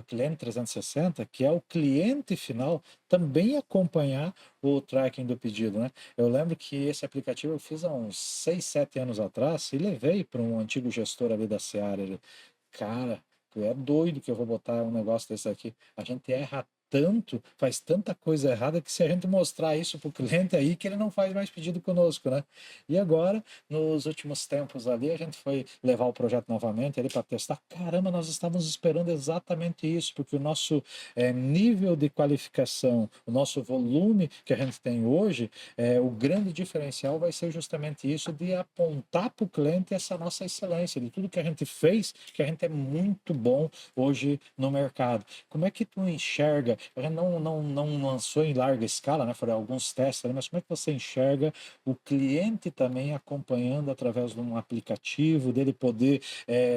Cliente 360, que é o cliente final também acompanhar o tracking do pedido, né? Eu lembro que esse aplicativo eu fiz há uns 6, 7 anos atrás e levei para um antigo gestor ali da Seara. Ele, cara, tu é doido que eu vou botar um negócio desse aqui. A gente erra tanto, faz tanta coisa errada que se a gente mostrar isso para o cliente aí, que ele não faz mais pedido conosco, né? E agora, nos últimos tempos ali, a gente foi levar o projeto novamente ali para testar. Caramba, nós estávamos esperando exatamente isso, porque o nosso nível de qualificação, o nosso volume que a gente tem hoje, o grande diferencial vai ser justamente isso de apontar para o cliente essa nossa excelência, de tudo que a gente fez, que a gente é muito bom hoje no mercado. Como é que tu enxerga? A gente não lançou em larga escala, né? Foram alguns testes ali, mas como é que você enxerga o cliente também acompanhando através de um aplicativo, dele poder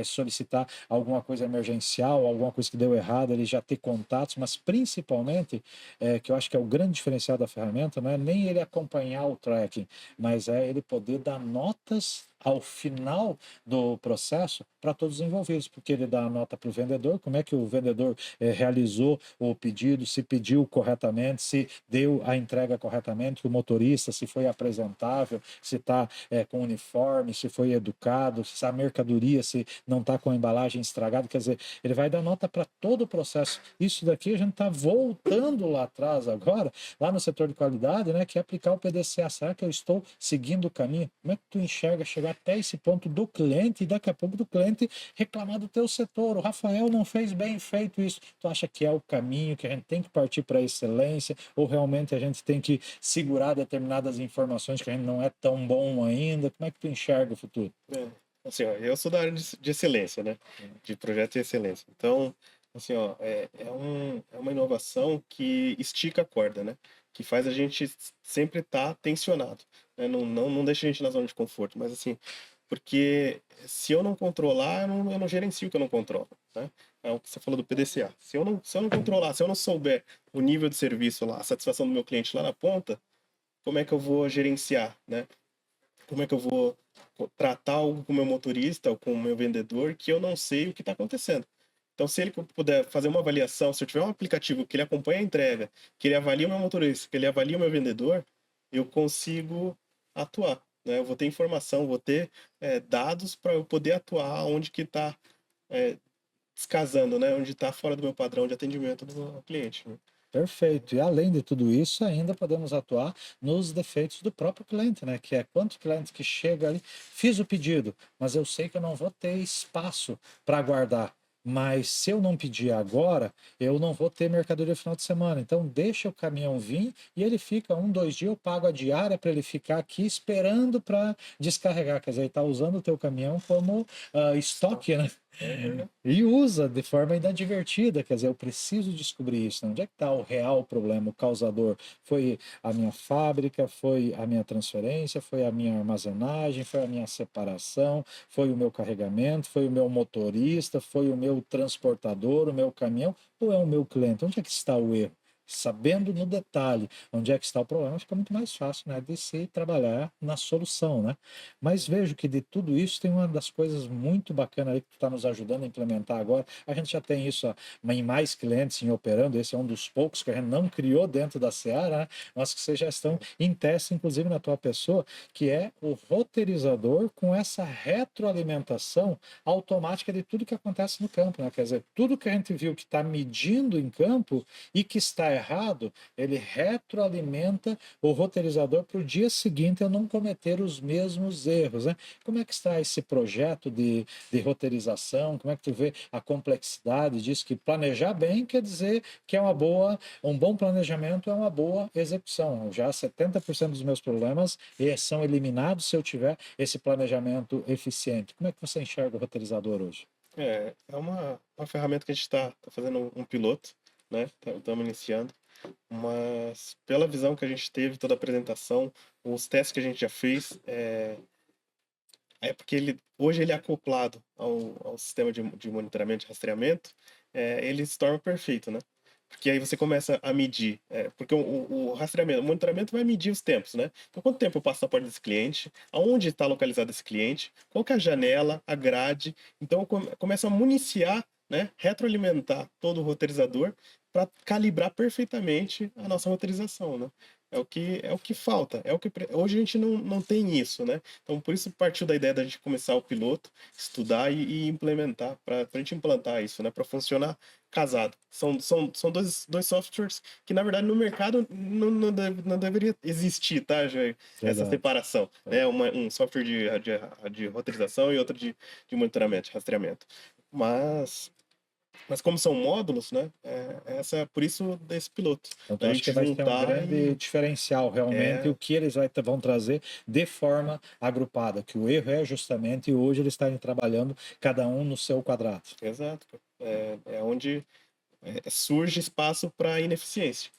solicitar alguma coisa emergencial, alguma coisa que deu errado, ele já ter contatos, mas principalmente, que eu acho que é o grande diferencial da ferramenta, não é nem ele acompanhar o tracking, mas é ele poder dar notas ao final do processo para todos os envolvidos, porque ele dá a nota para o vendedor, como é que o vendedor realizou o pedido, se pediu corretamente, se deu a entrega corretamente, o motorista, se foi apresentável, se está com uniforme, se foi educado, se a mercadoria, se não está com a embalagem estragada, quer dizer, ele vai dar nota para todo o processo. Isso daqui a gente está voltando lá atrás agora, lá no setor de qualidade, né, que é aplicar o PDCA. Será que eu estou seguindo o caminho? Como é que tu enxerga chegar até esse ponto do cliente e daqui a pouco do cliente reclamar do teu setor? O Rafael não fez bem feito isso. Tu acha que é o caminho, que a gente tem que partir para a excelência, ou realmente a gente tem que segurar determinadas informações que a gente não é tão bom ainda? Como é que tu enxerga o futuro? assim, ó, eu sou da área de excelência, né? De projeto de excelência. Então, assim, ó, é uma inovação que estica a corda, né? Que faz a gente sempre estar tensionado, né? Não deixa a gente na zona de conforto, mas assim, porque se eu não controlar, eu não gerencio o que eu não controlo, né? É o que você falou do PDCA. Se eu não controlar, se eu não souber o nível de serviço lá, a satisfação do meu cliente lá na ponta, como é que eu vou gerenciar, né? Como é que eu vou tratar algo com o meu motorista ou com o meu vendedor que eu não sei o que está acontecendo? Então, se ele puder fazer uma avaliação, se eu tiver um aplicativo que ele acompanha a entrega, que ele avalia o meu motorista, que ele avalia o meu vendedor, eu consigo atuar, né? Eu vou ter informação, vou ter dados para eu poder atuar onde que está descasando, né? Onde está fora do meu padrão de atendimento do meu cliente, né? Perfeito. E além de tudo isso, ainda podemos atuar nos defeitos do próprio cliente, né? Que é quanto cliente que chega ali, fiz o pedido, mas eu sei que eu não vou ter espaço para guardar. Mas se eu não pedir agora, eu não vou ter mercadoria no final de semana. Então deixa o caminhão vir e ele fica 1, 2 dias, eu pago a diária para ele ficar aqui esperando para descarregar. Quer dizer, ele está usando o teu caminhão como estoque, né? É, E usa de forma inadvertida, quer dizer, eu preciso descobrir isso. Onde é que está o real problema, o causador? Foi a minha fábrica, foi a minha transferência, foi a minha armazenagem, foi a minha separação, foi o meu carregamento, foi o meu motorista, foi o meu transportador, o meu caminhão, ou é o meu cliente? Onde é que está o erro? Sabendo no detalhe onde é que está o problema, fica muito mais fácil, né, de se trabalhar na solução, né? Mas vejo que de tudo isso tem uma das coisas muito bacanas aí que tu está nos ajudando a implementar agora. A gente já tem isso em mais clientes em operando, esse é um dos poucos que a gente não criou dentro da Seara, né? Mas que vocês já estão em teste, inclusive na tua pessoa, que é o roteirizador com essa retroalimentação automática de tudo que acontece no campo, né? Quer dizer, tudo que a gente viu que está medindo em campo e que está errado, ele retroalimenta o roteirizador para o dia seguinte eu não cometer os mesmos erros, né? Como é que está esse projeto de roteirização? Como é que tu vê a complexidade disso? Que planejar bem quer dizer que é um bom planejamento é uma boa execução. Já 70% dos meus problemas são eliminados se eu tiver esse planejamento eficiente. Como é que você enxerga o roteirizador hoje? é uma ferramenta que a gente está fazendo um piloto, né? Estamos iniciando, mas pela visão que a gente teve, toda a apresentação, os testes que a gente já fez, porque hoje ele é acoplado ao sistema de monitoramento e rastreamento, ele se torna perfeito, né? Porque aí você começa a medir, porque o rastreamento, o monitoramento vai medir os tempos, né? Então, quanto tempo eu passo na porta desse cliente, aonde está localizado esse cliente, qual que é a janela, a grade. Então, começa a municiar, né? Retroalimentar todo o roteirizador para calibrar perfeitamente a nossa roteirização, né? É o que falta, hoje a gente não tem isso, né? Então por isso partiu da ideia da gente começar o piloto, estudar e implementar, para a gente implantar isso, né? Para funcionar casado. São dois softwares que, na verdade, no mercado não deveria existir, tá, Jair? Essa Verdade. separação, né? Um software de roteirização e outro de monitoramento, de rastreamento. Mas como são módulos, né? Por isso desse piloto. Então, A eu acho que gente vai ter um juntar grande diferencial realmente é o que eles vão trazer de forma agrupada, que o erro é justamente hoje eles estarem trabalhando cada um no seu quadrado. exato. É onde surge espaço para ineficiência,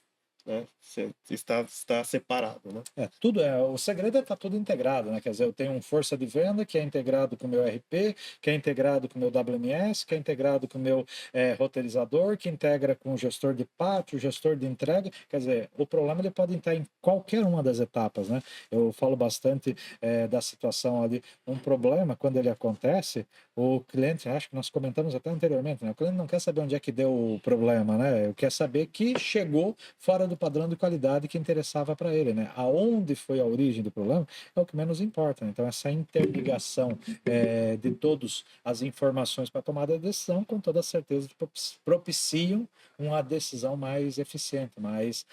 né? Você está separado, né? O segredo é estar tudo integrado, né? Quer dizer, eu tenho um força de venda que é integrado com o meu RP, que é integrado com o meu WMS, que é integrado com o meu roteirizador, que integra com o gestor de pátio, o gestor de entrega. Quer dizer, o problema ele pode estar em qualquer uma das etapas, né? Eu falo bastante da situação ali. Um problema, quando ele acontece, o cliente, acho que nós comentamos até anteriormente, né? O cliente não quer saber onde é que deu o problema, né? Ele quer saber que chegou fora do padrão de qualidade que interessava para ele, né? Aonde foi a origem do problema é o que menos importa, né? Então, essa interligação de todas as informações para tomada de decisão, com toda certeza, propiciam uma decisão mais eficiente, mais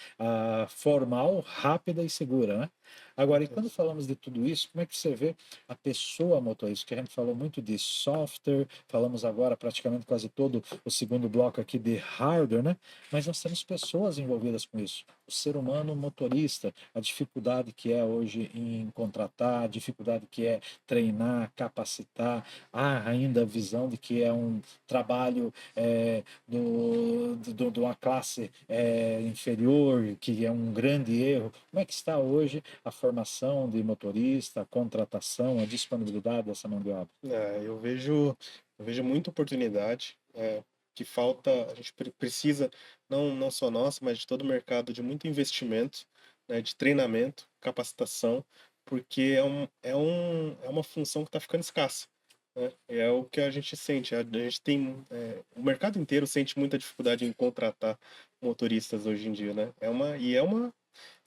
formal, rápida e segura, né? Agora, e quando falamos de tudo isso, como é que você vê a pessoa motorista? Que a gente falou muito de software, falamos agora praticamente quase todo o segundo bloco aqui de hardware, né? Mas nós temos pessoas envolvidas com isso. o ser humano motorista, a dificuldade que é hoje em contratar, a dificuldade que é treinar, capacitar, há ainda a visão de que é um trabalho de uma classe inferior, que é um grande erro. Como é que está hoje a formação de motorista, a contratação, a disponibilidade dessa mão de obra? Eu vejo muita oportunidade, que falta, a gente precisa, não só nós, mas de todo o mercado, de muito investimento, né, de treinamento, capacitação, porque é uma função que está ficando escassa, né? É o que a gente sente, a gente tem, o mercado inteiro sente muita dificuldade em contratar motoristas hoje em dia, né?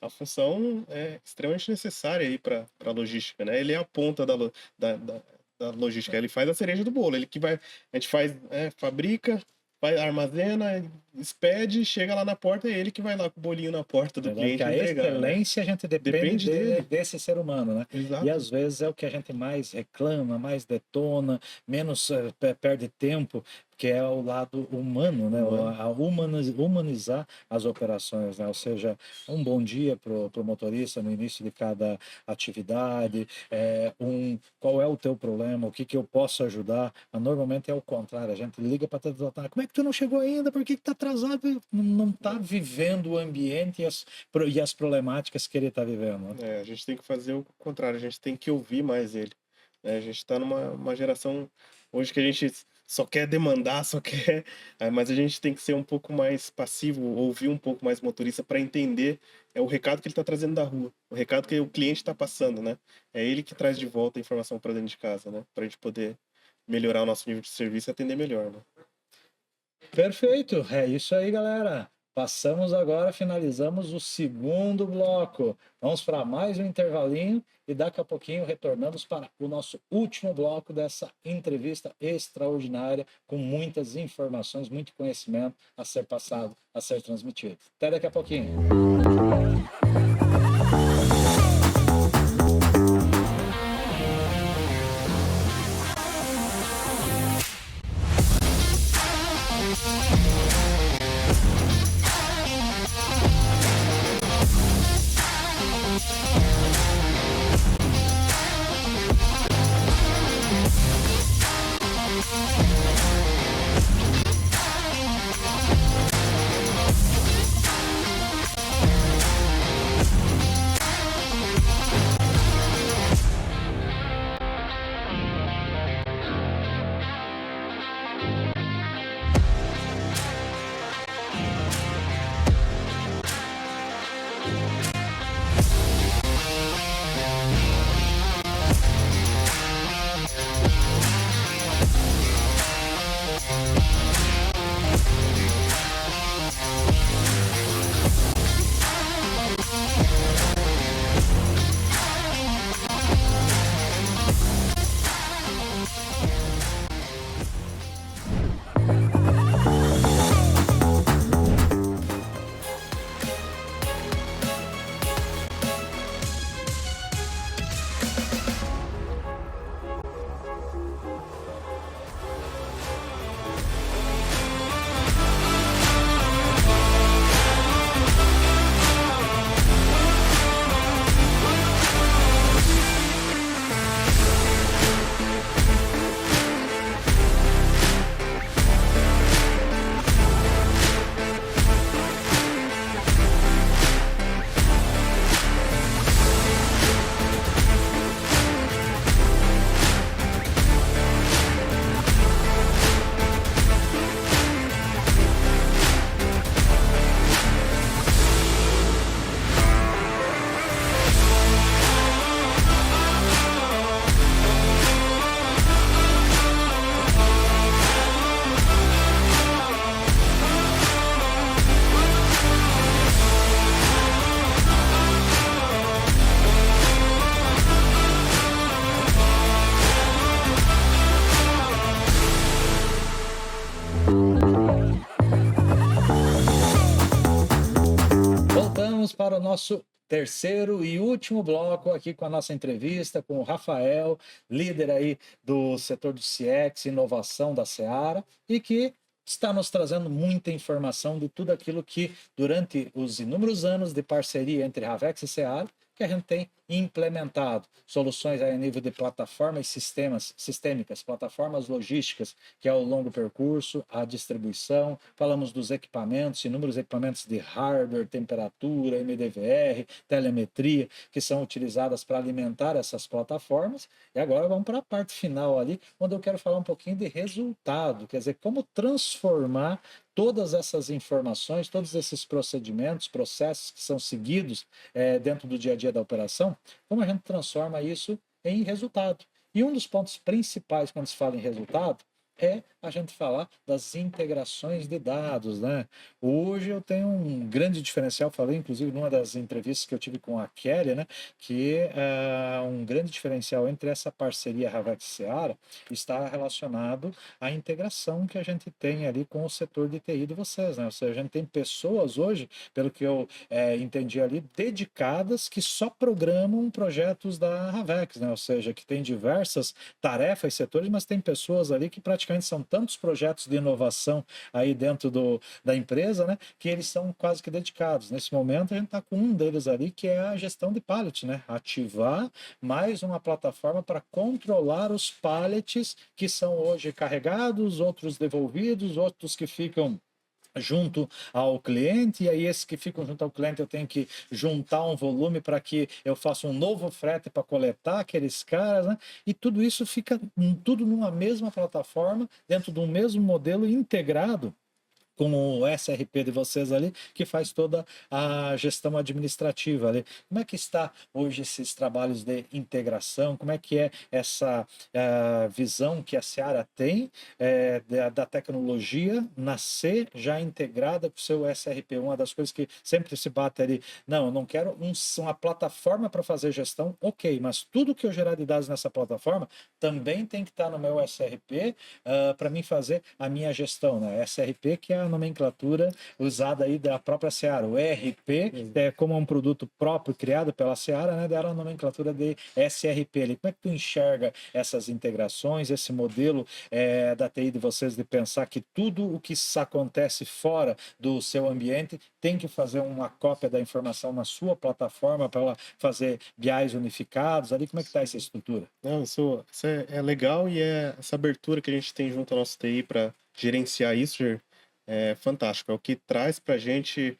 A função extremamente necessária aí para a logística, né? Ele é a ponta da logística, ele faz a cereja do bolo, ele que vai, a gente faz, fabrica, vai, armazena, expede, chega lá na porta, é ele que vai lá com o bolinho na porta do Verdade, que cliente a entregar, né? excelência a gente depende Depende dele, desse ser humano, né? E exato. às vezes é o que a gente mais reclama, mais detona, menos perde tempo, que é o lado humano, né? Humano. Humanizar as operações, né? Ou seja, um bom dia para o motorista no início de cada atividade, qual é o teu problema, o que que eu posso ajudar. Mas normalmente é o contrário, a gente liga para tratar, como é que tu não chegou ainda, por que que tá atrasado? Não está vivendo o ambiente e as problemáticas que ele está vivendo, né? A gente tem que fazer o contrário, a gente tem que ouvir mais ele, né? A gente está numa uma geração hoje que a gente só quer demandar, só quer, mas a gente tem que ser um pouco mais passivo, ouvir um pouco mais o motorista para entender o recado que ele está trazendo da rua, o recado que o cliente está passando, né? É ele que traz de volta a informação para dentro de casa, né? Para a gente poder melhorar o nosso nível de serviço e atender melhor, né? Perfeito, é isso aí, galera. Passamos agora, finalizamos o segundo bloco. Vamos para mais um intervalinho e daqui a pouquinho retornamos para o nosso último bloco dessa entrevista extraordinária, com muitas informações, muito conhecimento a ser passado, a ser transmitido. Até daqui a pouquinho. Voltamos para o nosso terceiro e último bloco aqui com a nossa entrevista com o Rafael, líder aí do setor do CX, inovação da Seara, e que está nos trazendo muita informação de tudo aquilo que, durante os inúmeros anos de parceria entre Ravex e Seara, que a gente tem implementado soluções a nível de plataformas sistêmicas, plataformas logísticas, que é o longo percurso, a distribuição, falamos dos equipamentos, inúmeros equipamentos de hardware, temperatura, MDVR, telemetria, que são utilizadas para alimentar essas plataformas. E agora vamos para a parte final ali, onde eu quero falar um pouquinho de resultado, quer dizer, como transformar todas essas informações, todos esses procedimentos, processos que são seguidos dentro do dia a dia da operação, como a gente transforma isso em resultado. E um dos pontos principais quando se fala em resultado é a gente falar das integrações de dados, né? Hoje eu tenho um grande diferencial, falei inclusive numa das entrevistas que eu tive com a Kelly, né? Que um grande diferencial entre essa parceria Ravex Seara está relacionado à integração que a gente tem ali com o setor de TI de vocês, né? Ou seja, a gente tem pessoas hoje, pelo que eu entendi ali, dedicadas que só programam projetos da Ravex, né? Ou seja, que tem diversas tarefas, setores, mas tem pessoas ali que praticamente são tantos projetos de inovação aí dentro da empresa, né? Que eles são quase que dedicados. Nesse momento, a gente está com um deles ali, que é a gestão de pallet, né? Ativar mais uma plataforma para controlar os pallets que são hoje carregados, outros devolvidos, outros que ficam junto ao cliente, e aí esses que ficam junto ao cliente eu tenho que juntar um volume para que eu faça um novo frete para coletar aqueles caras, né? E tudo isso fica tudo numa mesma plataforma, dentro de um mesmo modelo integrado com o SRP de vocês ali, que faz toda a gestão administrativa ali. Como é que está hoje esses trabalhos de integração? Como é que é essa visão que a Seara tem da tecnologia nascer já integrada com o seu SRP? Uma das coisas que sempre se bate ali, não, eu não quero uma plataforma para fazer gestão, ok, mas tudo que eu gerar de dados nessa plataforma também tem que estar no meu SRP para mim fazer a minha gestão, né? SRP que é a nomenclatura usada aí da própria Seara. O ERP, como é um produto próprio criado pela Seara, né, deram a nomenclatura de SRP ali. Como é que tu enxerga essas integrações, esse modelo da TI de vocês de pensar que tudo o que acontece fora do seu ambiente tem que fazer uma cópia da informação na sua plataforma para ela fazer BIs unificados ali? Como é que está essa estrutura? Não, isso é legal e essa abertura que a gente tem junto ao nosso TI para gerenciar isso é fantástico. É o que traz para a gente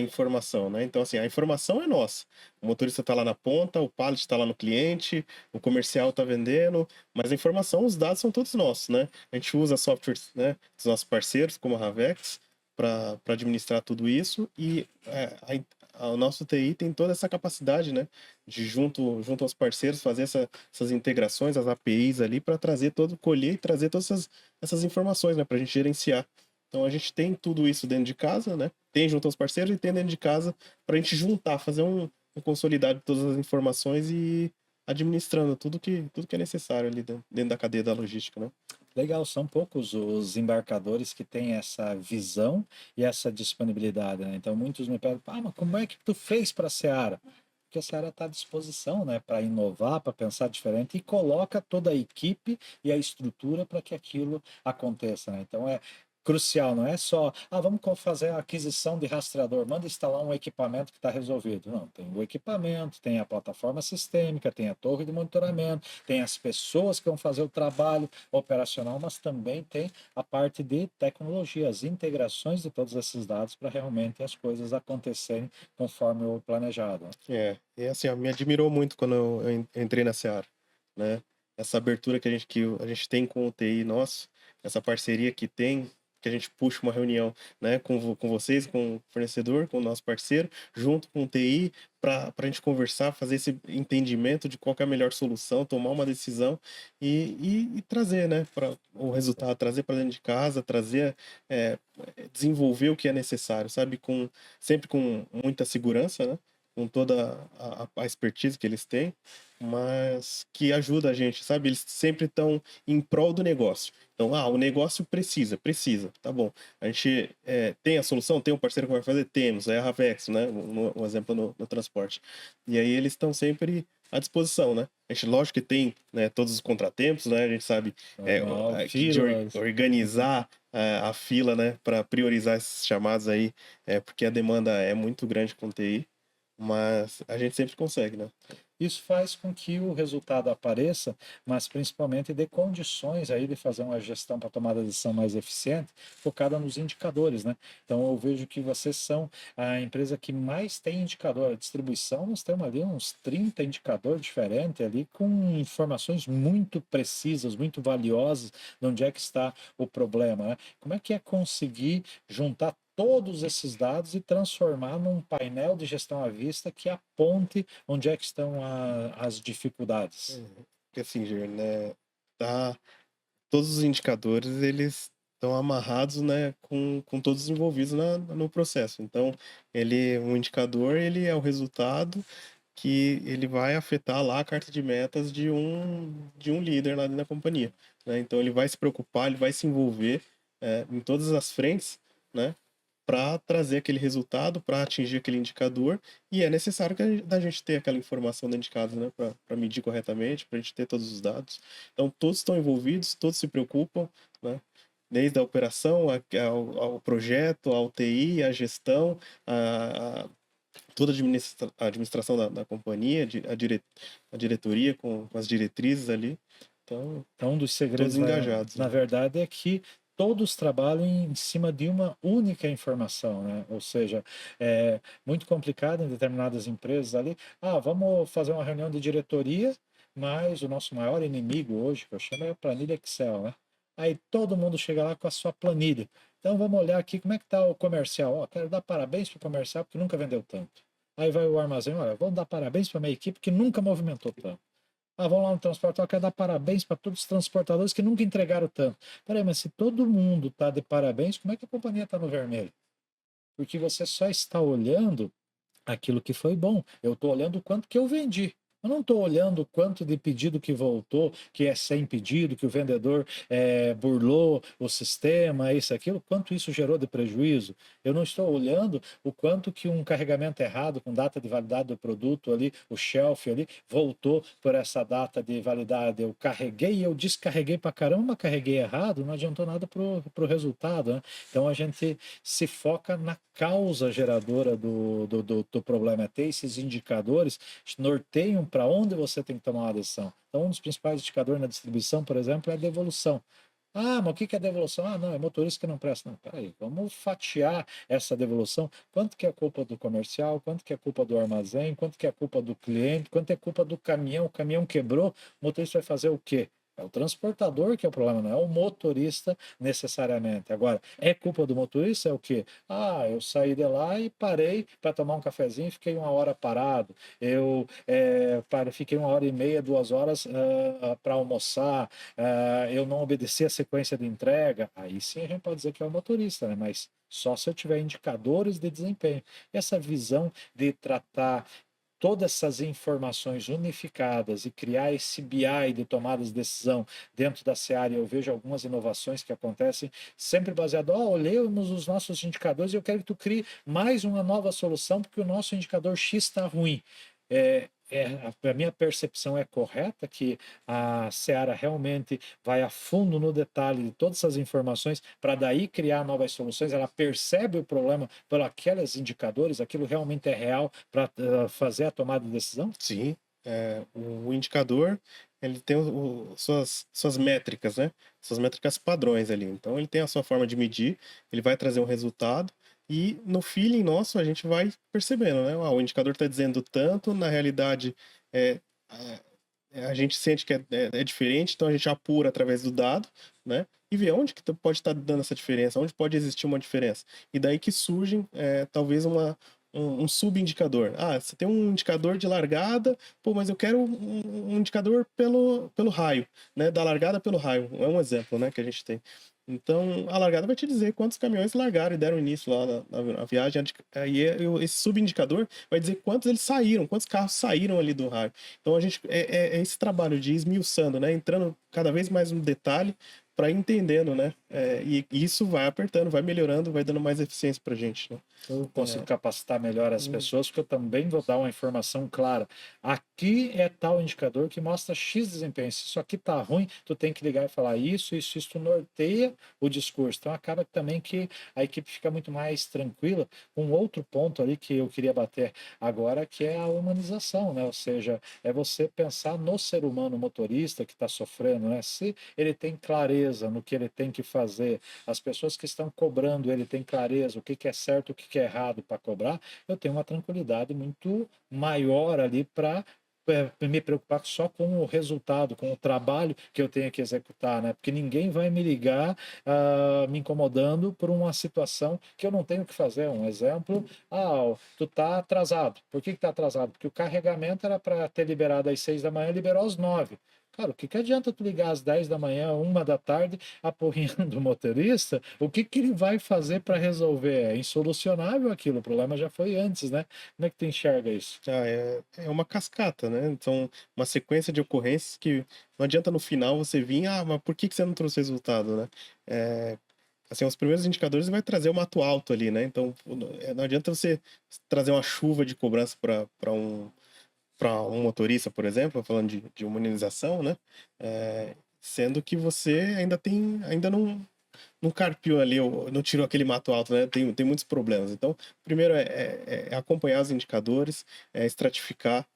informação, né? Então, assim, a informação é nossa. O motorista está lá na ponta, o pallet está lá no cliente, o comercial está vendendo, mas a informação, os dados são todos nossos, né? A gente usa softwares, né, dos nossos parceiros, como a Ravex, para administrar tudo isso e o nosso TI tem toda essa capacidade, né, de junto aos parceiros fazer essas integrações, as APIs ali para trazer colher e trazer todas essas informações, né, para a gente gerenciar. Então a gente tem tudo isso dentro de casa, né? Tem junto aos parceiros e tem dentro de casa para a gente juntar, fazer um consolidado de todas as informações e administrando tudo que é necessário ali dentro da cadeia da logística, né? Legal, são poucos os embarcadores que têm essa visão e essa disponibilidade, né? Então muitos me perguntam, mas como é que tu fez para a Seara? Porque a Seara está à disposição, né, para inovar, para pensar diferente e coloca toda a equipe e a estrutura para que aquilo aconteça, né? Então é crucial, não é só, vamos fazer a aquisição de rastreador, manda instalar um equipamento que está resolvido. Não, tem o equipamento, tem a plataforma sistêmica, tem a torre de monitoramento, tem as pessoas que vão fazer o trabalho operacional, mas também tem a parte de tecnologia, as integrações de todos esses dados para realmente as coisas acontecerem conforme o planejado, né? E assim, ó, me admirou muito quando eu entrei na Seara, né? Essa abertura que a gente tem com o TI nosso, essa parceria que a gente puxa uma reunião, né, com vocês, com o fornecedor, com o nosso parceiro, junto com o TI, para a gente conversar, fazer esse entendimento de qual que é a melhor solução, tomar uma decisão e trazer, né, para o resultado, trazer para dentro de casa, é, desenvolver o que é necessário, sabe, sempre com muita segurança, né? Com toda a expertise que eles têm, mas que ajuda a gente, sabe? Eles sempre estão em prol do negócio. Então, o negócio precisa, tá bom. A gente tem a solução, tem um parceiro que vai fazer? Temos, é a Ravex, né? Um exemplo no transporte. E aí eles estão sempre à disposição, né? A gente, lógico que tem, né, todos os contratempos, né? A gente sabe Normal, de filas. organizar a fila, né, para priorizar esses chamados aí, porque a demanda é muito grande com TI, mas a gente sempre consegue, né? Isso faz com que o resultado apareça, mas principalmente dê condições aí de fazer uma gestão para tomada de decisão mais eficiente, focada nos indicadores, né? Então eu vejo que vocês são a empresa que mais tem indicador. A distribuição, nós temos ali uns 30 indicadores diferentes ali, com informações muito precisas, muito valiosas de onde é que está o problema, né? Como é que é conseguir juntar todos esses dados e transformar num painel de gestão à vista que aponte onde é que estão as dificuldades? Porque assim, Ger, né, tá, todos os indicadores, eles estão amarrados, né, com todos os envolvidos no processo. Então, um indicador, ele é o resultado que ele vai afetar lá a carta de metas de um líder lá dentro da companhia, né? Então, ele vai se preocupar, ele vai se envolver em todas as frentes, né, para trazer aquele resultado, para atingir aquele indicador, e é necessário que a gente ter aquela informação dentro de casa, né, para medir corretamente, para a gente ter todos os dados. Então, todos estão envolvidos, todos se preocupam, né? Desde a operação ao projeto, ao TI, a gestão, toda a administração da companhia, a diretoria com as diretrizes ali. Então, Então, um dos todos segredos, engajados, na né? verdade, é que todos trabalham em cima de uma única informação, né? Ou seja, é muito complicado em determinadas empresas ali. Ah, vamos fazer uma reunião de diretoria, mas o nosso maior inimigo hoje, que eu chamo, é a planilha Excel, né? Aí todo mundo chega lá com a sua planilha. Então vamos olhar aqui como é que está o comercial. Ó, quero dar parabéns para o comercial porque nunca vendeu tanto. Aí vai o armazém, olha, vou dar parabéns para a minha equipe que nunca movimentou tanto. Ah, vão lá no transporte, quero dar parabéns para todos os transportadores que nunca entregaram tanto. Peraí, mas se todo mundo está de parabéns, como é que a companhia está no vermelho? Porque você só está olhando aquilo que foi bom. Eu estou olhando o quanto que eu vendi. Eu não estou olhando o quanto de pedido que voltou, que é sem pedido, que o vendedor burlou o sistema, isso, aquilo, quanto isso gerou de prejuízo. Eu não estou olhando o quanto que um carregamento errado com data de validade do produto ali, o shelf ali, voltou por essa data de validade. Eu carreguei, eu descarreguei para caramba, carreguei errado, não adiantou nada para o resultado, né? Então a gente se foca na causa geradora do problema, é ter esses indicadores que norteiam para onde você tem que tomar uma decisão. Então, um dos principais indicadores na distribuição, por exemplo, é a devolução. Ah, mas o que é devolução? Ah, não, é motorista que não presta. Não, peraí, vamos fatiar essa devolução. Quanto que é culpa do comercial? Quanto que é culpa do armazém? Quanto que é culpa do cliente? Quanto é culpa do caminhão? O caminhão quebrou, o motorista vai fazer o quê? É o transportador que é o problema, não é o motorista necessariamente. Agora, é culpa do motorista? É o quê? Ah, eu saí de lá e parei para tomar um cafezinho e fiquei uma hora parado. Eu fiquei uma hora e meia, 2 horas para almoçar. Eu não obedeci a sequência de entrega. Aí sim a gente pode dizer que é o motorista, né? Mas só se eu tiver indicadores de desempenho. Essa visão de tratar todas essas informações unificadas e criar esse BI de tomadas de decisão dentro da Seara, eu vejo algumas inovações que acontecem sempre baseado, olhamos os nossos indicadores e eu quero que tu crie mais uma nova solução porque o nosso indicador X está ruim. A minha percepção é correta que a Seara realmente vai a fundo no detalhe de todas essas informações para daí criar novas soluções. Ela percebe o problema pelos aqueles indicadores, aquilo realmente é real para fazer a tomada de decisão? Sim, o indicador, ele tem suas métricas, né? Suas métricas padrões ali. Então, ele tem a sua forma de medir, ele vai trazer um resultado e no feeling nosso a gente vai percebendo, né? O indicador está dizendo tanto, na realidade é, a gente sente que é diferente, então a gente apura através do dado, né? E vê onde que pode estar dando essa diferença, onde pode existir uma diferença. E daí que surge, talvez, um subindicador. Ah, você tem um indicador de largada, pô, mas eu quero um indicador pelo raio, né? Da largada pelo raio. É um exemplo, né, que a gente tem. Então, a largada vai te dizer quantos caminhões largaram e deram início lá na viagem. Aí esse subindicador vai dizer quantos eles saíram, quantos carros saíram ali do raio. Então, a gente é esse trabalho de ir esmiuçando, né? Entrando cada vez mais no detalhe para ir entendendo, né? E isso vai apertando, vai melhorando, vai dando mais eficiência pra gente, né? Eu consigo capacitar melhor as pessoas, porque eu também vou dar uma informação clara. Aqui é tal indicador que mostra X desempenho. Se isso aqui tá ruim, tu tem que ligar e falar isso, tu norteia o discurso. Então acaba também que a equipe fica muito mais tranquila. Um outro ponto ali que eu queria bater agora, que é a humanização, né? Ou seja, é você pensar no ser humano motorista que está sofrendo, né? Se ele tem clareza no que ele tem que fazer, as pessoas que estão cobrando ele têm clareza o que que é certo, o que que é errado para cobrar, eu tenho uma tranquilidade muito maior ali para me preocupar só com o resultado, com o trabalho que eu tenho que executar, né? Porque ninguém vai me ligar me incomodando por uma situação que eu não tenho que fazer. Um exemplo, tu tá atrasado. Por que que tá atrasado? Porque o carregamento era para ter liberado às 6 da manhã, liberou às 9. Cara, o que que adianta tu ligar às 10 da manhã, 1 da tarde, aporreando o motorista? O que que ele vai fazer para resolver? É insolucionável aquilo, o problema já foi antes, né? Como é que tu enxerga isso? É uma cascata, né? São uma sequência de ocorrências que não adianta no final você vir, mas por que que você não trouxe resultado, né? É, assim, os primeiros indicadores vai trazer o mato alto ali, né? Então, não adianta você trazer uma chuva de cobrança para um motorista, por exemplo, falando de humanização, né? Sendo que você ainda não carpiu ali, ou não tirou aquele mato alto, né? Tem muitos problemas. Então, primeiro é acompanhar os indicadores, estratificar,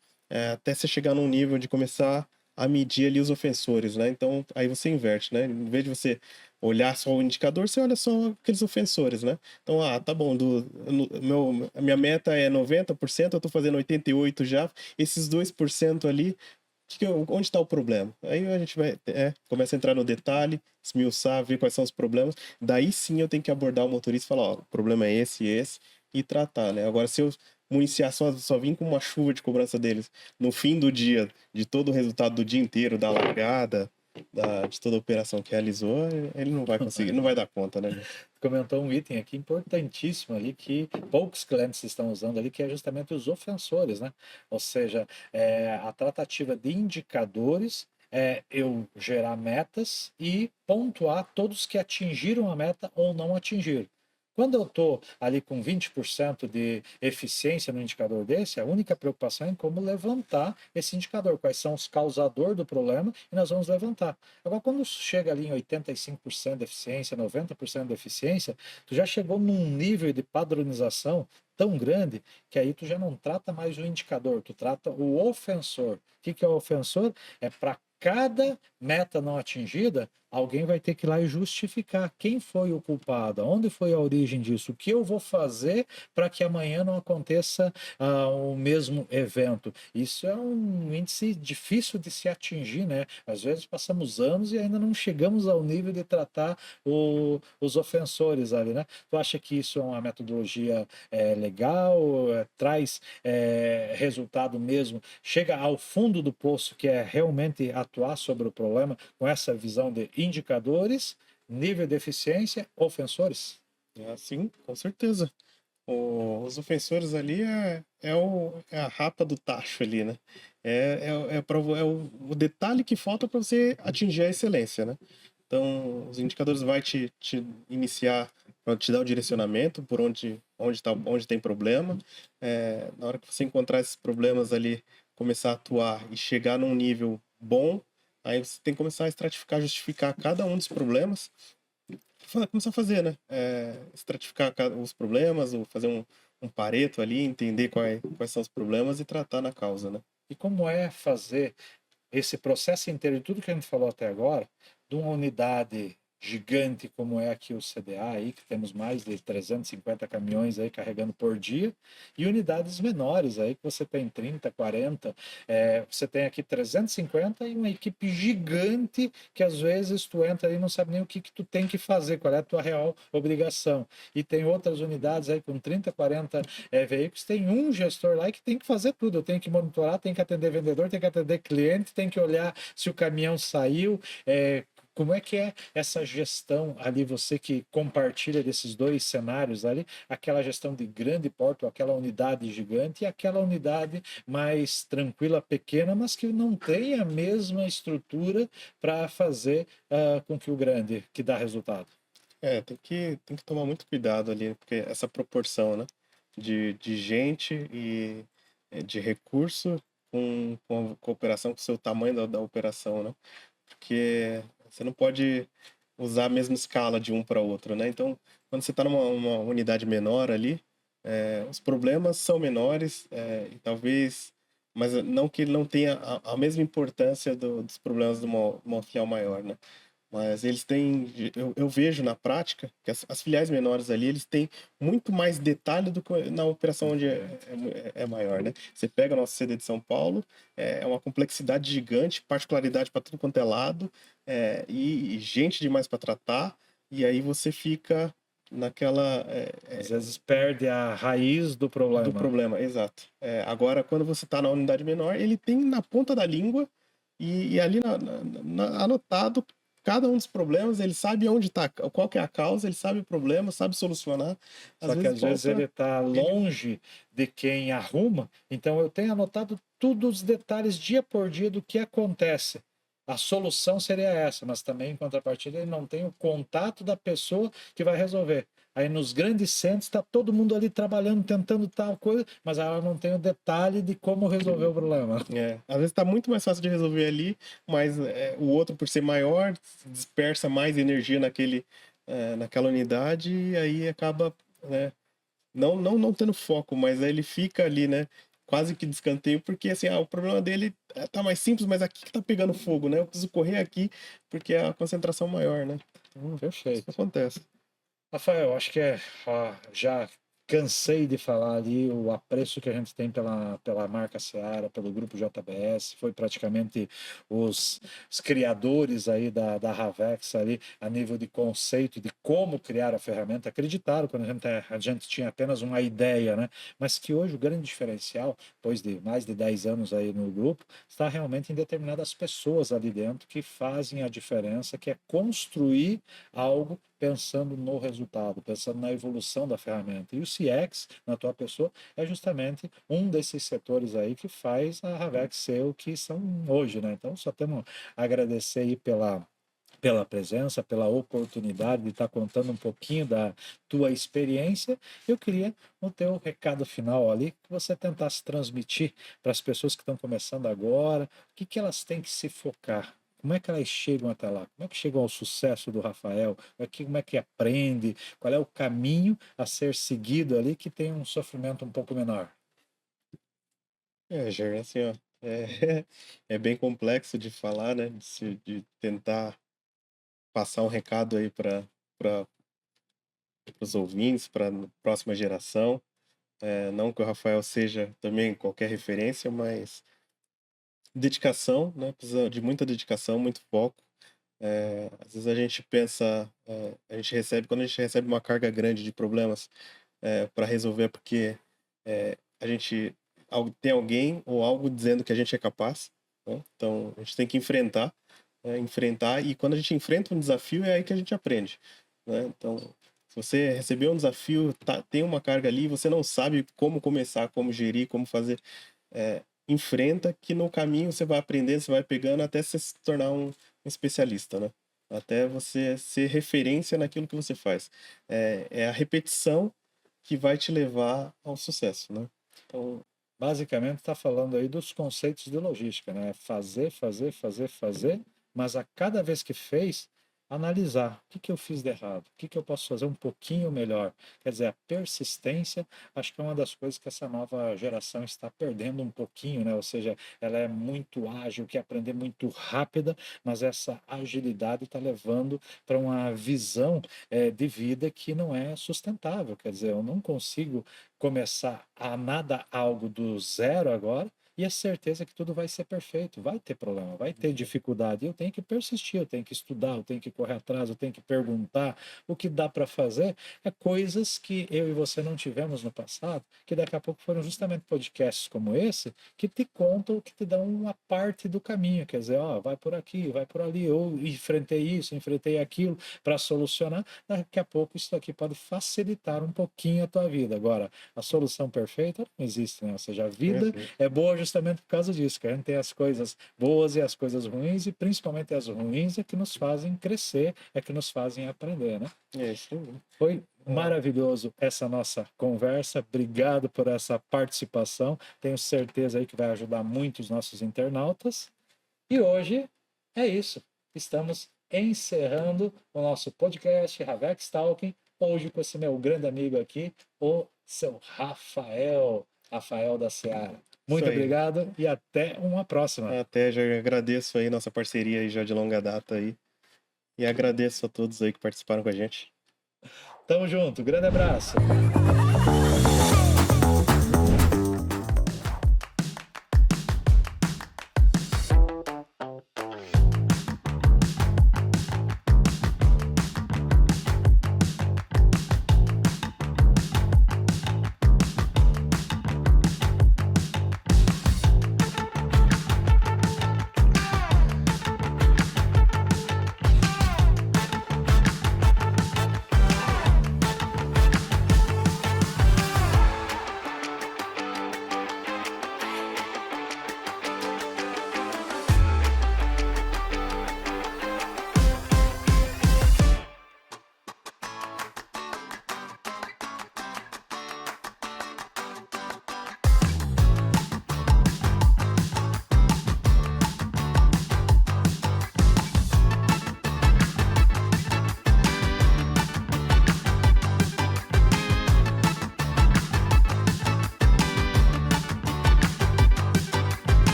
até você chegar num nível de começar a medir ali os ofensores, né? Então, aí você inverte, né? Em vez de você olhar só o indicador, você olha só aqueles ofensores, né? Então, tá bom, a minha meta é 90%, eu tô fazendo 88% já, esses 2% ali, onde está o problema? Aí a gente começa a entrar no detalhe, esmiuçar, ver quais são os problemas. Daí sim eu tenho que abordar o motorista e falar, ó, o problema é esse e esse, e tratar, né? Agora, se eu municiar só vim com uma chuva de cobrança deles no fim do dia, de todo o resultado do dia inteiro, da largada, de toda a operação que realizou, ele não vai conseguir, não vai dar conta, né? Comentou um item aqui importantíssimo ali que poucos clientes estão usando ali, que é justamente os ofensores, né? Ou seja, a tratativa de indicadores é eu gerar metas e pontuar todos que atingiram a meta ou não atingiram. Quando eu estou ali com 20% de eficiência no indicador desse, a única preocupação é em como levantar esse indicador, quais são os causadores do problema, e nós vamos levantar. Agora, quando chega ali em 85% de eficiência, 90% de eficiência, tu já chegou num nível de padronização tão grande que aí tu já não trata mais o indicador, tu trata o ofensor. O que que é o ofensor? É para cada meta não atingida, alguém vai ter que ir lá e justificar quem foi o culpado, onde foi a origem disso, o que eu vou fazer para que amanhã não aconteça o mesmo evento. Isso é um índice difícil de se atingir, né? Às vezes passamos anos e ainda não chegamos ao nível de tratar os ofensores ali, né? Tu acha que isso é uma metodologia legal, traz resultado mesmo, chega ao fundo do poço, que é realmente atuar sobre o problema com essa visão de indicadores, nível de eficiência, ofensores? Sim, com certeza. Os ofensores ali é a rapa do tacho ali, né? O detalhe que falta para você atingir a excelência, né? Então, os indicadores vai te iniciar, para te dar o direcionamento por onde tem problema. Na hora que você encontrar esses problemas ali, começar a atuar e chegar num nível bom, aí você tem que começar a estratificar, justificar cada um dos problemas começar a fazer, né? Estratificar os problemas, ou fazer um pareto ali, entender quais são os problemas e tratar na causa, né? E como é fazer esse processo inteiro de tudo que a gente falou até agora, de uma unidade gigante como é aqui o CDA aí, que temos mais de 350 caminhões aí carregando por dia, e unidades menores aí que você tem 30, 40, você tem aqui 350 e uma equipe gigante que às vezes tu entra aí e não sabe nem o que tu tem que fazer, qual é a tua real obrigação. E tem outras unidades aí com 30, 40 veículos, tem um gestor lá que tem que fazer tudo, eu tenho que monitorar, tem que atender vendedor, tem que atender cliente, tem que olhar se o caminhão saiu, Como é que é essa gestão ali, você que compartilha desses dois cenários ali, aquela gestão de grande porte, ou aquela unidade gigante e aquela unidade mais tranquila, pequena, mas que não tem a mesma estrutura para fazer com que o grande, que dá resultado? Tem que tomar muito cuidado ali, porque essa proporção, né, de gente e de recurso com a cooperação, com o seu tamanho da operação, né? Porque você não pode usar a mesma escala de um para outro, né? Então, quando você está numa uma unidade menor ali, os problemas são menores, e talvez, mas não que ele não tenha a mesma importância dos problemas de uma filial maior, né? Mas eles têm, eu vejo na prática que as filiais menores ali, eles têm muito mais detalhe do que na operação onde é maior, né? Você pega a nossa sede de São Paulo, é uma complexidade gigante, particularidade para tudo quanto é lado, e gente demais para tratar, e aí você fica naquela Às vezes perde a raiz do do problema. problema, exato. Agora, quando você está na unidade menor, ele tem na ponta da língua e ali anotado cada um dos problemas, ele sabe onde está, qual que é a causa, ele sabe o problema, sabe solucionar. Às Só que vezes às vezes ele falta está ele. longe de quem arruma, então eu tenho anotado todos os detalhes dia por dia do que acontece. A solução seria essa, mas também em contrapartida ele não tem o contato da pessoa que vai resolver. Aí nos grandes centros está todo mundo ali trabalhando, tentando tal coisa, mas ela não tem o detalhe de como resolver o problema. Às vezes está muito mais fácil de resolver ali, mas o outro, por ser maior, dispersa mais energia naquela unidade e aí acaba, né, não tendo foco, mas aí ele fica ali, né? Quase que de escanteio, porque assim, o problema dele tá mais simples, mas aqui que tá pegando fogo, né? Eu preciso correr aqui porque é a concentração maior, né? Isso Perfeito. acontece. Rafael, acho que já cansei de falar ali o apreço que a gente tem pela marca Seara, pelo grupo JBS, foi praticamente os criadores aí da Ravex ali, a nível de conceito, de como criar a ferramenta, acreditaram quando a gente tinha apenas uma ideia, né? Mas que hoje o grande diferencial, depois de mais de 10 anos aí no grupo, está realmente em determinadas pessoas ali dentro que fazem a diferença, que é construir algo pensando no resultado, pensando na evolução da ferramenta. E o CX, na tua pessoa, é justamente um desses setores aí que faz a Ravex ser o que são hoje, né? Então, só temos a agradecer aí pela presença, pela oportunidade de estar contando um pouquinho da tua experiência. Eu queria o teu recado final ali, que você tentasse transmitir para as pessoas que estão começando agora, o que elas têm que se focar. Como é que elas chegam até lá? Como é que chegam ao sucesso do Rafael? Como é que aprende? Qual é o caminho a ser seguido ali que tem um sofrimento um pouco menor? Jair, assim, ó, é bem complexo de falar, né? De tentar passar um recado aí para os ouvintes, para a próxima geração. Não que o Rafael seja também qualquer referência, mas dedicação, né? Precisa de muita dedicação, muito foco. Às vezes a gente pensa, quando a gente recebe uma carga grande de problemas para resolver, porque a gente tem alguém ou algo dizendo que a gente é capaz, né? Então a gente tem que enfrentar, e quando a gente enfrenta um desafio é aí que a gente aprende, né? Então, se você recebeu um desafio, tem uma carga ali, você não sabe como começar, como gerir, como fazer, enfrenta, que no caminho você vai aprendendo, você vai pegando até você se tornar um especialista, né? Até você ser referência naquilo que você faz. É a repetição que vai te levar ao sucesso, né? Então, Basicamente, está falando aí dos conceitos de logística, né? Fazer, fazer, fazer, fazer, mas a cada vez que fez, analisar o que eu fiz de errado, o que eu posso fazer um pouquinho melhor. Quer dizer, a persistência, acho que é uma das coisas que essa nova geração está perdendo um pouquinho, né? Ou seja, ela é muito ágil, quer aprender muito rápida, mas essa agilidade está levando para uma visão de vida que não é sustentável. Quer dizer, eu não consigo começar a nada algo do zero agora, e a certeza que tudo vai ser perfeito. Vai ter problema, vai ter dificuldade. Eu tenho que persistir, eu tenho que estudar, eu tenho que correr atrás, eu tenho que perguntar. O que dá para fazer é coisas que eu e você não tivemos no passado, que daqui a pouco foram justamente podcasts como esse, que te contam, que te dão uma parte do caminho. Quer dizer, ó, vai por aqui, vai por ali, ou enfrentei isso, enfrentei aquilo para solucionar. Daqui a pouco isso aqui pode facilitar um pouquinho a tua vida. Agora, a solução perfeita não existe, né? Ou seja, a vida é boa justamente por causa disso, que a gente tem as coisas boas e as coisas ruins, e principalmente as ruins é que nos fazem crescer, é que nos fazem aprender, né? É isso aí. Foi maravilhoso essa nossa conversa. Obrigado por essa participação. Tenho certeza aí que vai ajudar muito os nossos internautas. E hoje é isso. Estamos encerrando o nosso podcast Ravex Talking. Hoje com esse meu grande amigo aqui, o seu Rafael da Seara. Muito obrigado e até uma próxima. Até, já agradeço aí nossa parceria aí já de longa data aí. E agradeço a todos aí que participaram com a gente. Tamo junto, grande abraço.